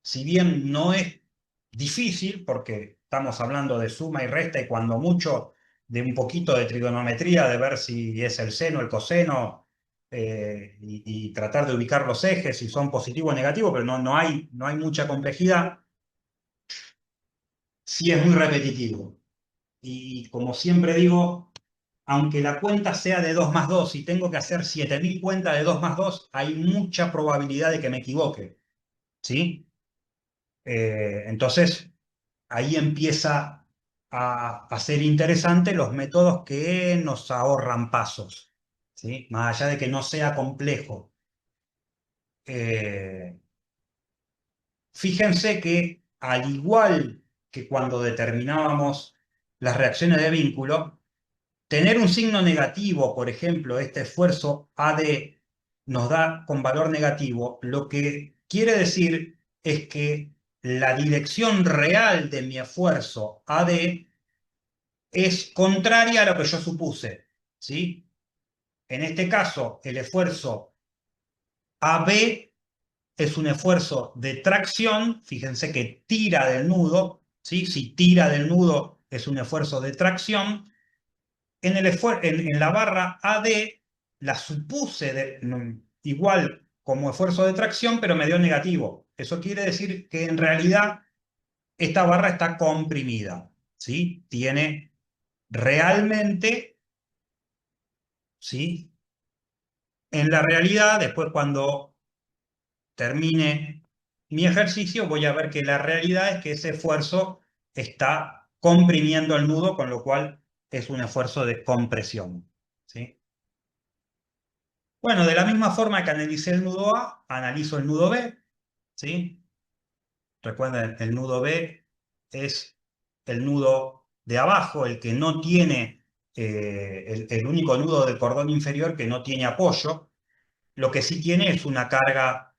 si bien no es difícil, porque estamos hablando de suma y resta y cuando mucho de un poquito de trigonometría, de ver si es el seno, el coseno, y tratar de ubicar los ejes, si son positivo o negativo, pero no hay mucha complejidad, sí es muy repetitivo. Y como siempre digo, aunque la cuenta sea de 2 más 2 y tengo que hacer 7000 cuentas de 2 más 2, hay mucha probabilidad de que me equivoque, ¿sí? Entonces, ahí empieza a ser interesante los métodos que nos ahorran pasos, ¿sí? Más allá de que no sea complejo. Eh, Fíjense que al igual que cuando determinábamos las reacciones de vínculo, tener un signo negativo, por ejemplo, este esfuerzo AD nos da con valor negativo, lo que quiere decir es que la dirección real de mi esfuerzo AD es contraria a lo que yo supuse, ¿sí? En este caso, el esfuerzo AB es un esfuerzo de tracción, fíjense que tira del nudo, ¿sí? Si tira del nudo es un esfuerzo de tracción. En la barra AD la supuse igual como esfuerzo de tracción, pero me dio negativo. Eso quiere decir que en realidad esta barra está comprimida, ¿sí? Tiene realmente, ¿sí? En la realidad, después cuando termine mi ejercicio, voy a ver que la realidad es que ese esfuerzo está comprimiendo el nudo, con lo cual es un esfuerzo de compresión, ¿sí? Bueno, de la misma forma que analicé el nudo A, analizo el nudo B, ¿sí? Recuerden, el nudo B es el nudo de abajo, el que no tiene, el único nudo del cordón inferior que no tiene apoyo. Lo que sí tiene es una carga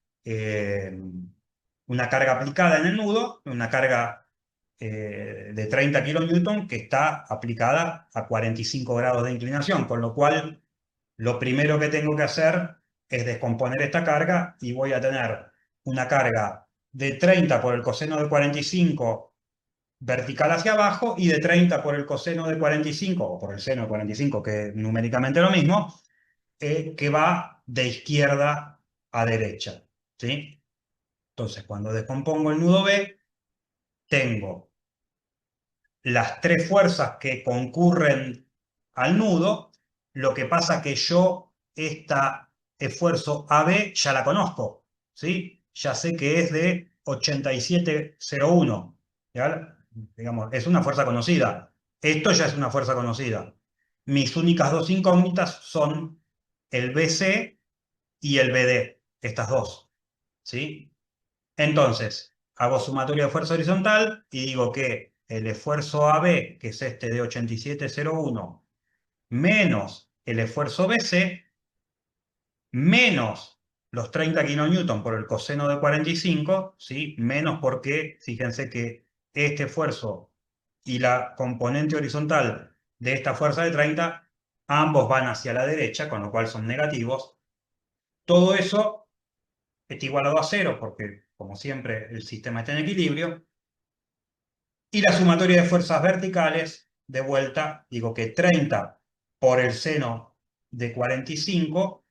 aplicada en el nudo, una carga de 30 kN que está aplicada a 45 grados de inclinación, con lo cual lo primero que tengo que hacer es descomponer esta carga y voy a tener una carga de 30 por el coseno de 45 vertical hacia abajo y de 30 por el coseno de 45 o por el seno de 45, que es numéricamente lo mismo, que va de izquierda a derecha, ¿sí? Entonces, cuando descompongo el nudo B, tengo las tres fuerzas que concurren al nudo Lo que pasa que yo esta esfuerzo AB ya la conozco, ¿sí? Ya sé que es de 8701, ¿ya? Digamos, es una fuerza conocida. Esto ya es una fuerza conocida. Mis únicas dos incógnitas son el BC y el BD, estas dos, ¿sí? Entonces, hago sumatoria de fuerza horizontal y digo que el esfuerzo AB, que es este de 8701, menos el esfuerzo BC, menos los 30 kN por el coseno de 45, ¿sí? Menos porque, fíjense que este esfuerzo y la componente horizontal de esta fuerza de 30, ambos van hacia la derecha, con lo cual son negativos. Todo eso está igualado a cero, porque, como siempre, el sistema está en equilibrio. Y la sumatoria de fuerzas verticales, de vuelta, digo que 30 por el seno de 45,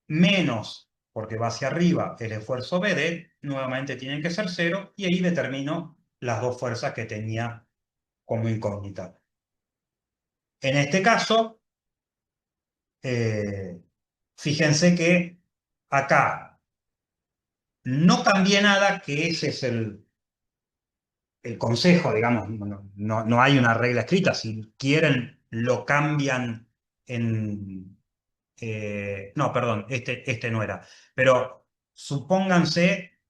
menos, porque va hacia arriba, el esfuerzo BD, nuevamente tienen que ser cero, y ahí determino las dos fuerzas que tenía como incógnita. En este caso, fíjense que acá no cambié nada, que ese es el consejo, digamos, no hay una regla escrita. Si quieren, lo cambian en... no, perdón, este no era. Pero supónganse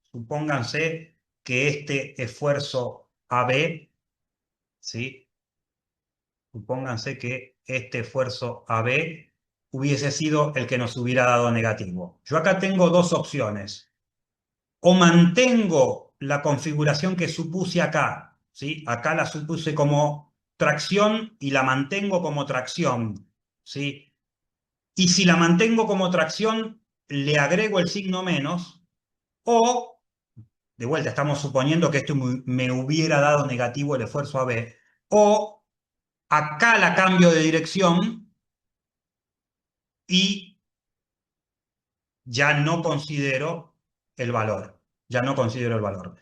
que este esfuerzo AB, ¿sí? Supónganse que este esfuerzo AB hubiese sido el que nos hubiera dado negativo. Yo acá tengo dos opciones. O mantengo la configuración que supuse acá, ¿sí? Acá la supuse como tracción y la mantengo como tracción, ¿sí? Y si la mantengo como tracción, le agrego el signo menos, o, de vuelta, estamos suponiendo que esto me hubiera dado negativo el esfuerzo AB, o acá la cambio de dirección y ya no considero el valor. Ya no considero el valor.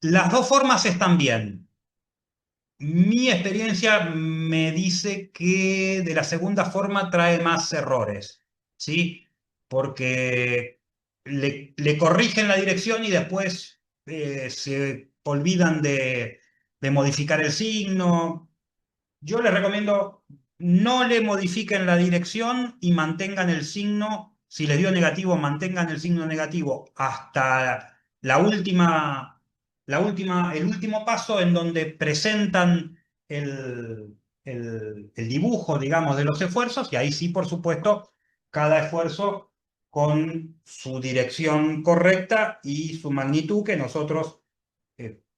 Las dos formas están bien. Mi experiencia me dice que de la segunda forma trae más errores, ¿sí? Porque le corrigen la dirección y después se olvidan de modificar el signo. Yo les recomiendo no le modifiquen la dirección y mantengan el signo. Si les dio negativo, mantengan el signo negativo hasta el último paso en donde presentan el dibujo, digamos, de los esfuerzos, y ahí sí, por supuesto, cada esfuerzo con su dirección correcta y su magnitud, que nosotros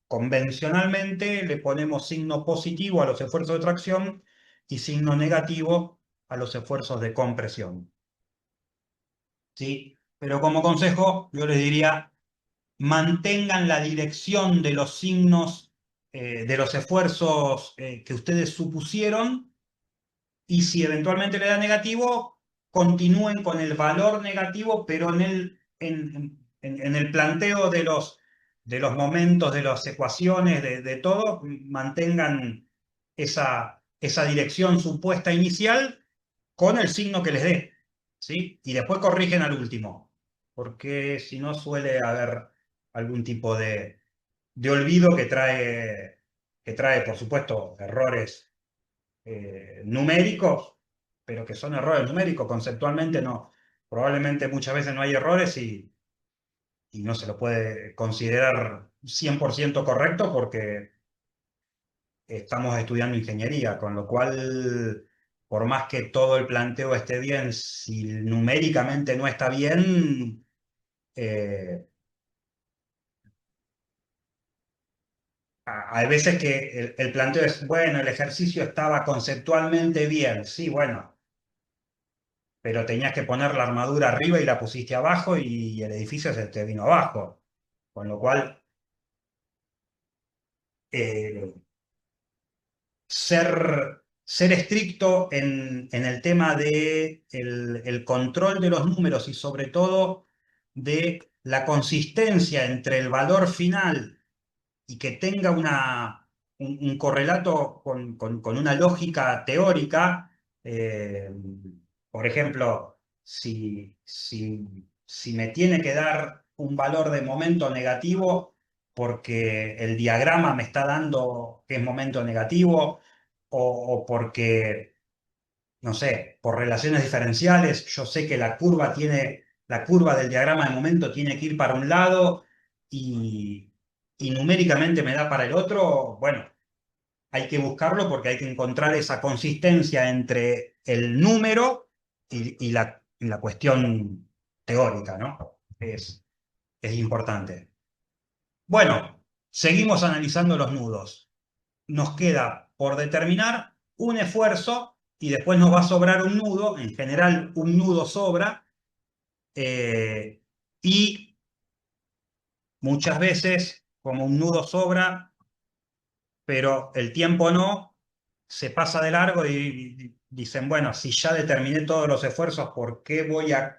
convencionalmente le ponemos signo positivo a los esfuerzos de tracción y signo negativo a los esfuerzos de compresión, ¿sí? Pero como consejo, yo les diría, mantengan la dirección de los signos de los esfuerzos que ustedes supusieron, y si eventualmente le da negativo, continúen con el valor negativo, pero en el planteo de los momentos, de las ecuaciones, de todo, mantengan esa dirección supuesta inicial con el signo que les dé, ¿sí? Y después corrigen al último, porque si no suele haber algún tipo de olvido que trae, por supuesto, errores numéricos, pero que son errores numéricos, conceptualmente no. Probablemente muchas veces no hay errores y no se lo puede considerar 100% correcto porque estamos estudiando ingeniería, con lo cual, por más que todo el planteo esté bien, si numéricamente no está bien, hay veces que el planteo es, bueno, el ejercicio estaba conceptualmente bien, sí, bueno, pero tenías que poner la armadura arriba y la pusiste abajo y el edificio se te vino abajo. Con lo cual, eh, ser estricto en el tema de el control de los números y sobre todo de la consistencia entre el valor final y que tenga un correlato con una lógica teórica, Eh, por ejemplo, si me tiene que dar un valor de momento negativo porque el diagrama me está dando que es momento negativo o porque, no sé, por relaciones diferenciales, yo sé que la curva del diagrama de momento tiene que ir para un lado y, y numéricamente me da para el otro, bueno, hay que buscarlo porque hay que encontrar esa consistencia entre el número y la cuestión teórica, ¿no? Es importante. Bueno, seguimos analizando los nudos. Nos queda por determinar un esfuerzo y después nos va a sobrar un nudo. En general, un nudo sobra. Y muchas veces, como un nudo sobra, pero el tiempo no, se pasa de largo y dicen, bueno, si ya determiné todos los esfuerzos, ¿por qué voy a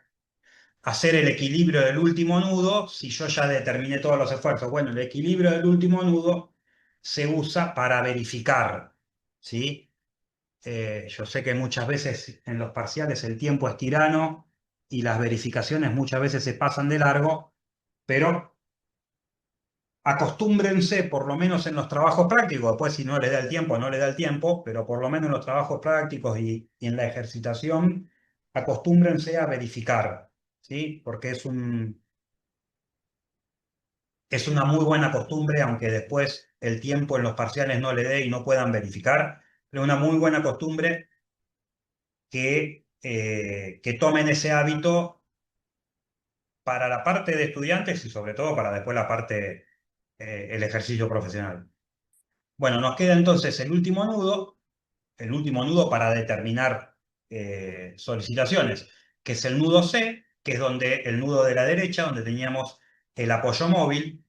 hacer el equilibrio del último nudo si yo ya determiné todos los esfuerzos? Bueno, el equilibrio del último nudo se usa para verificar, ¿sí? Yo sé que muchas veces en los parciales el tiempo es tirano y las verificaciones muchas veces se pasan de largo, pero acostúmbrense, por lo menos en los trabajos prácticos, después si no les da el tiempo, no les da el tiempo, pero por lo menos en los trabajos prácticos y en la ejercitación, acostúmbrense a verificar, ¿sí? Porque es una muy buena costumbre, aunque después el tiempo en los parciales no le dé y no puedan verificar, pero una muy buena costumbre que tomen ese hábito para la parte de estudiantes y sobre todo para después la parte, el ejercicio profesional. Bueno, nos queda entonces el último nudo para determinar solicitaciones, que es el nudo C, que es donde el nudo de la derecha, donde teníamos el apoyo móvil,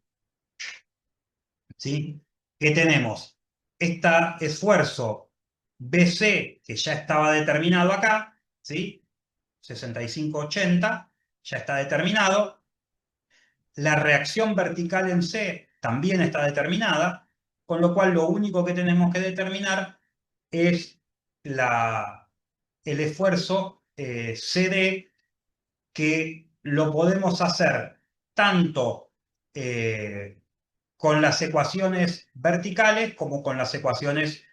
¿sí? ¿Qué tenemos? Este esfuerzo BC, que ya estaba determinado acá, ¿sí? 65-80, ya está determinado. La reacción vertical en C también está determinada, con lo cual lo único que tenemos que determinar es el esfuerzo CD, que lo podemos hacer tanto con las ecuaciones verticales como con las ecuaciones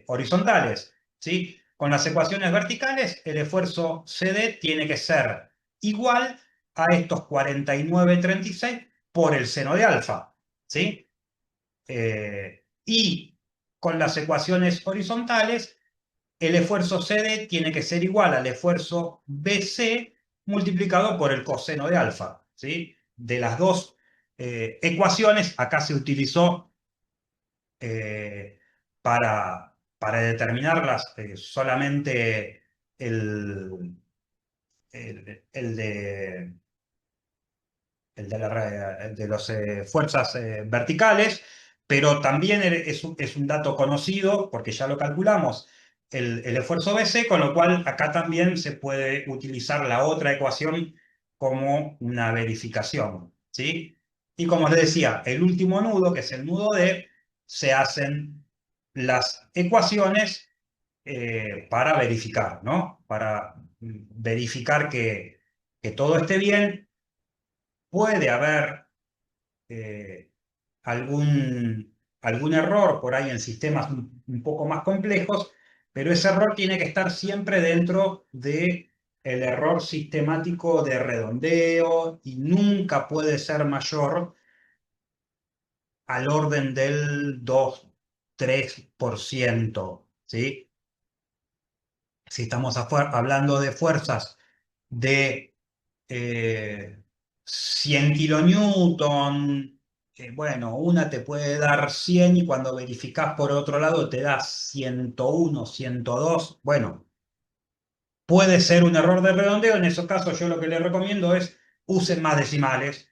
horizontales, ¿sí? Con las ecuaciones verticales, el esfuerzo CD tiene que ser igual a estos 49,36 por el seno de alfa, ¿sí? Y con las ecuaciones horizontales, el esfuerzo CD tiene que ser igual al esfuerzo BC multiplicado por el coseno de alfa, ¿sí? De las dos ecuaciones, acá se utilizó eh, para determinarlas solamente el, el de el de las fuerzas verticales, pero también es un dato conocido porque ya lo calculamos, el esfuerzo BC, con lo cual acá también se puede utilizar la otra ecuación como una verificación, ¿sí? Y como les decía, el último nudo, que es el nudo D, se hacen las ecuaciones para verificar, ¿no? Para verificar que todo esté bien. Puede haber eh, algún error por ahí en sistemas un poco más complejos, pero ese error tiene que estar siempre dentro del error sistemático de redondeo y nunca puede ser mayor al orden del 2-3%, ¿sí? Si estamos hablando de fuerzas de 100 kilonewton, bueno, una te puede dar 100 y cuando verificás por otro lado te da 101, 102. Bueno, puede ser un error de redondeo. En esos casos yo lo que les recomiendo es usen más decimales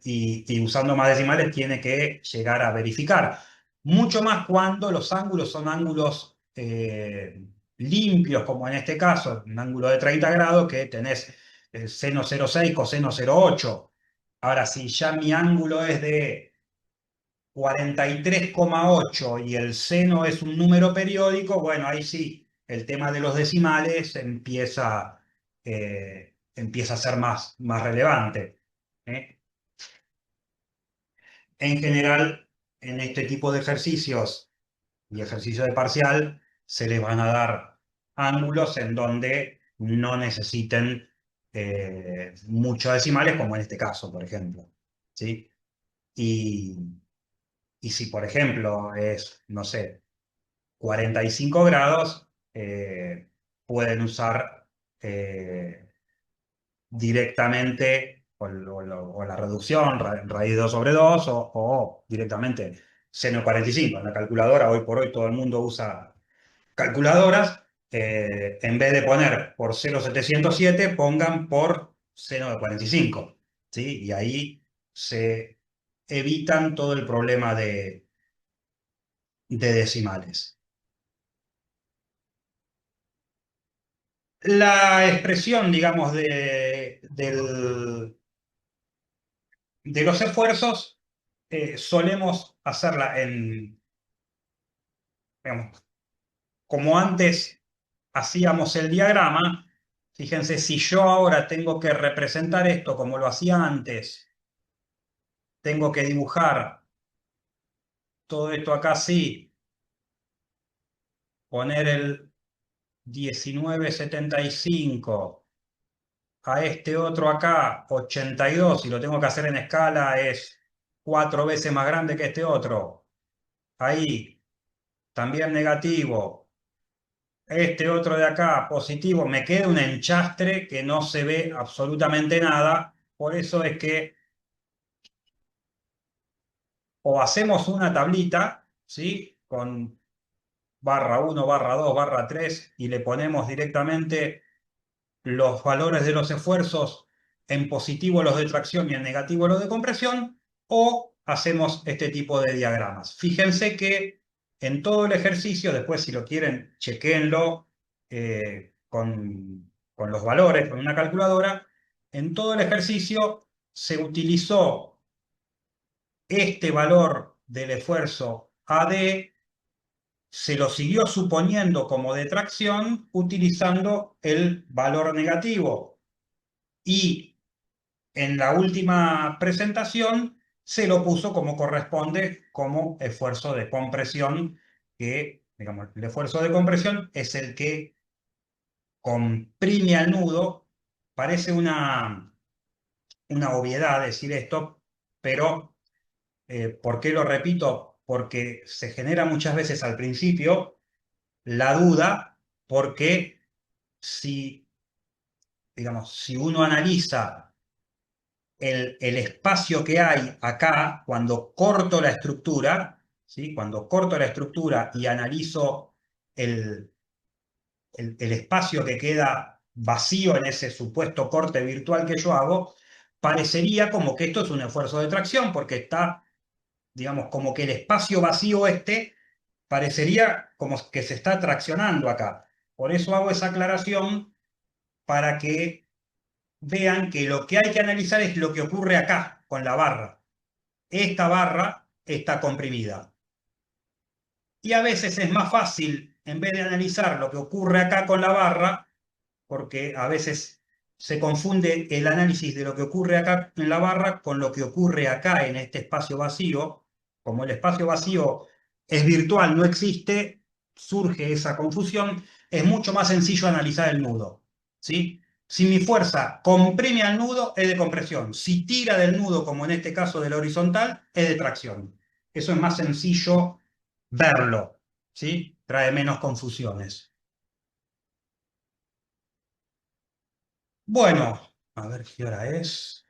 y usando más decimales tiene que llegar a verificar. Mucho más cuando los ángulos son ángulos limpios, como en este caso, un ángulo de 30 grados que tenés seno 0,6, coseno 0,8. Ahora, si ya mi ángulo es de 43,8 y el seno es un número periódico, bueno, ahí sí, el tema de los decimales empieza a ser más relevante, ¿eh? En general, en este tipo de ejercicios y ejercicios de parcial, se les van a dar ángulos en donde no necesiten muchos decimales, como en este caso, por ejemplo, ¿sí? Y, y si, por ejemplo, es, no sé, 45 grados, pueden usar directamente o la reducción, raíz 2 sobre 2, o directamente seno 45. En la calculadora, hoy por hoy, todo el mundo usa calculadoras. En vez de poner por 0,707, pongan por seno de 45, ¿sí? Y ahí se evitan todo el problema de decimales. La expresión, digamos, de los esfuerzos, solemos hacerla digamos, como antes hacíamos el diagrama. Fíjense, si yo ahora tengo que representar esto como lo hacía antes, tengo que dibujar todo esto acá así, poner el 1975, a este otro acá 82, y lo tengo que hacer en escala, es 4 veces más grande que este otro. Ahí, también negativo. Este otro de acá, positivo. Me queda un enchastre que no se ve absolutamente nada. Por eso es que o hacemos una tablita, ¿sí? Con /1, /2, /3, y le ponemos directamente los valores de los esfuerzos, en positivo los de tracción y en negativo los de compresión, o hacemos este tipo de diagramas. Fíjense que en todo el ejercicio, después si lo quieren, chequéenlo con los valores, con una calculadora. En todo el ejercicio se utilizó este valor del esfuerzo AD, se lo siguió suponiendo como de tracción utilizando el valor negativo, y en la última presentación se lo puso como corresponde, como esfuerzo de compresión, que, digamos, el esfuerzo de compresión es el que comprime al nudo. Parece una obviedad decir esto, pero ¿por qué lo repito? Porque se genera muchas veces al principio la duda, porque si, digamos, si uno analiza el espacio que hay acá cuando corto la estructura, ¿sí? Cuando corto la estructura y analizo el espacio que queda vacío en ese supuesto corte virtual que yo hago, parecería como que esto es un esfuerzo de tracción, porque está, digamos, como que el espacio vacío este parecería como que se está traccionando acá. Por eso hago esa aclaración, para que vean que lo que hay que analizar es lo que ocurre acá con la barra. Esta barra está comprimida. Y a veces es más fácil, en vez de analizar lo que ocurre acá con la barra, porque a veces se confunde el análisis de lo que ocurre acá en la barra con lo que ocurre acá en este espacio vacío. Como el espacio vacío es virtual, no existe, surge esa confusión. Es mucho más sencillo analizar el nudo, ¿sí? Si mi fuerza comprime al nudo, es de compresión. Si tira del nudo, como en este caso del horizontal, es de tracción. Eso es más sencillo verlo, ¿sí? Trae menos confusiones. Bueno, a ver qué hora es.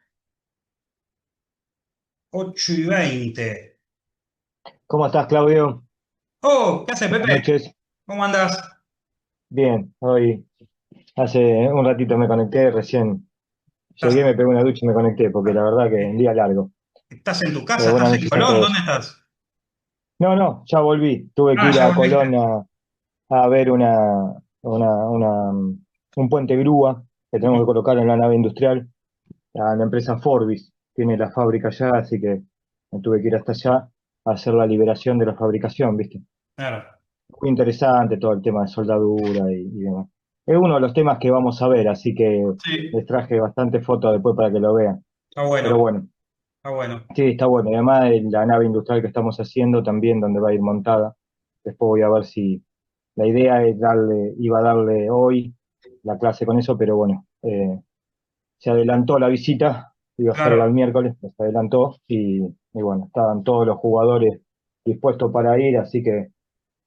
8:20. ¿Cómo estás, Claudio? Oh, ¿qué haces, Buenas Pepe? noches. ¿Cómo andás? Bien, hoy hace un ratito me conecté, recién ¿Estás, llegué, me pegué una ducha y me conecté, porque la verdad que un día largo. estás en tu casa? Buenas ¿Estás en noches a Colón? ¿Dónde todos. estás? No, no, ya volví. Tuve que Ah, ir ya a volviste. Colón a ver un puente grúa que tenemos que colocar en la nave industrial. La empresa Forbis tiene la fábrica allá, así que me tuve que ir hasta allá a hacer la liberación de la fabricación, ¿viste? Claro. muy interesante todo el tema de soldadura y demás. Es uno de los temas que vamos a ver, así que Sí, les traje bastante fotos después para que lo vean. está Pero bueno, bueno, está bueno. sí, está bueno. Y además la nave industrial que estamos haciendo también, donde va a ir montada. Después voy a ver si la idea es iba a darle hoy la clase con eso, pero bueno, se adelantó la visita, iba a hacerla el Claro, miércoles, pero se adelantó y bueno, estaban todos los jugadores dispuestos para ir, así que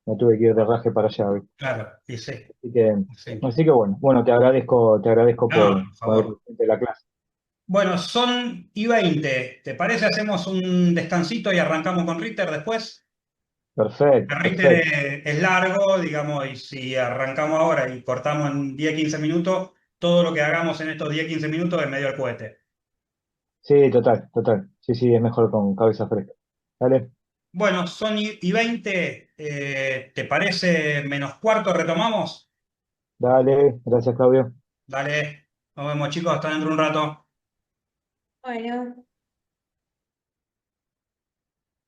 me tuve que ir de raje para allá hoy. claro, y sí, Así que, sí. así que bueno, te agradezco No, por por ponerte favor. presente en la clase. Bueno, son y 20. ¿Te parece? Hacemos un descansito y arrancamos con Ritter después. Perfecto, El Ritter perfecto. es largo, digamos, y si arrancamos ahora y cortamos en 10-15 minutos, todo lo que hagamos en estos 10-15 minutos es medio al cohete. Sí, total, total. Sí, sí, es mejor con cabeza fresca. Dale, Bueno, son y 20. ¿Te parece menos cuarto retomamos? dale, gracias, Claudio. Dale, nos vemos chicos, hasta dentro de un rato. Bueno.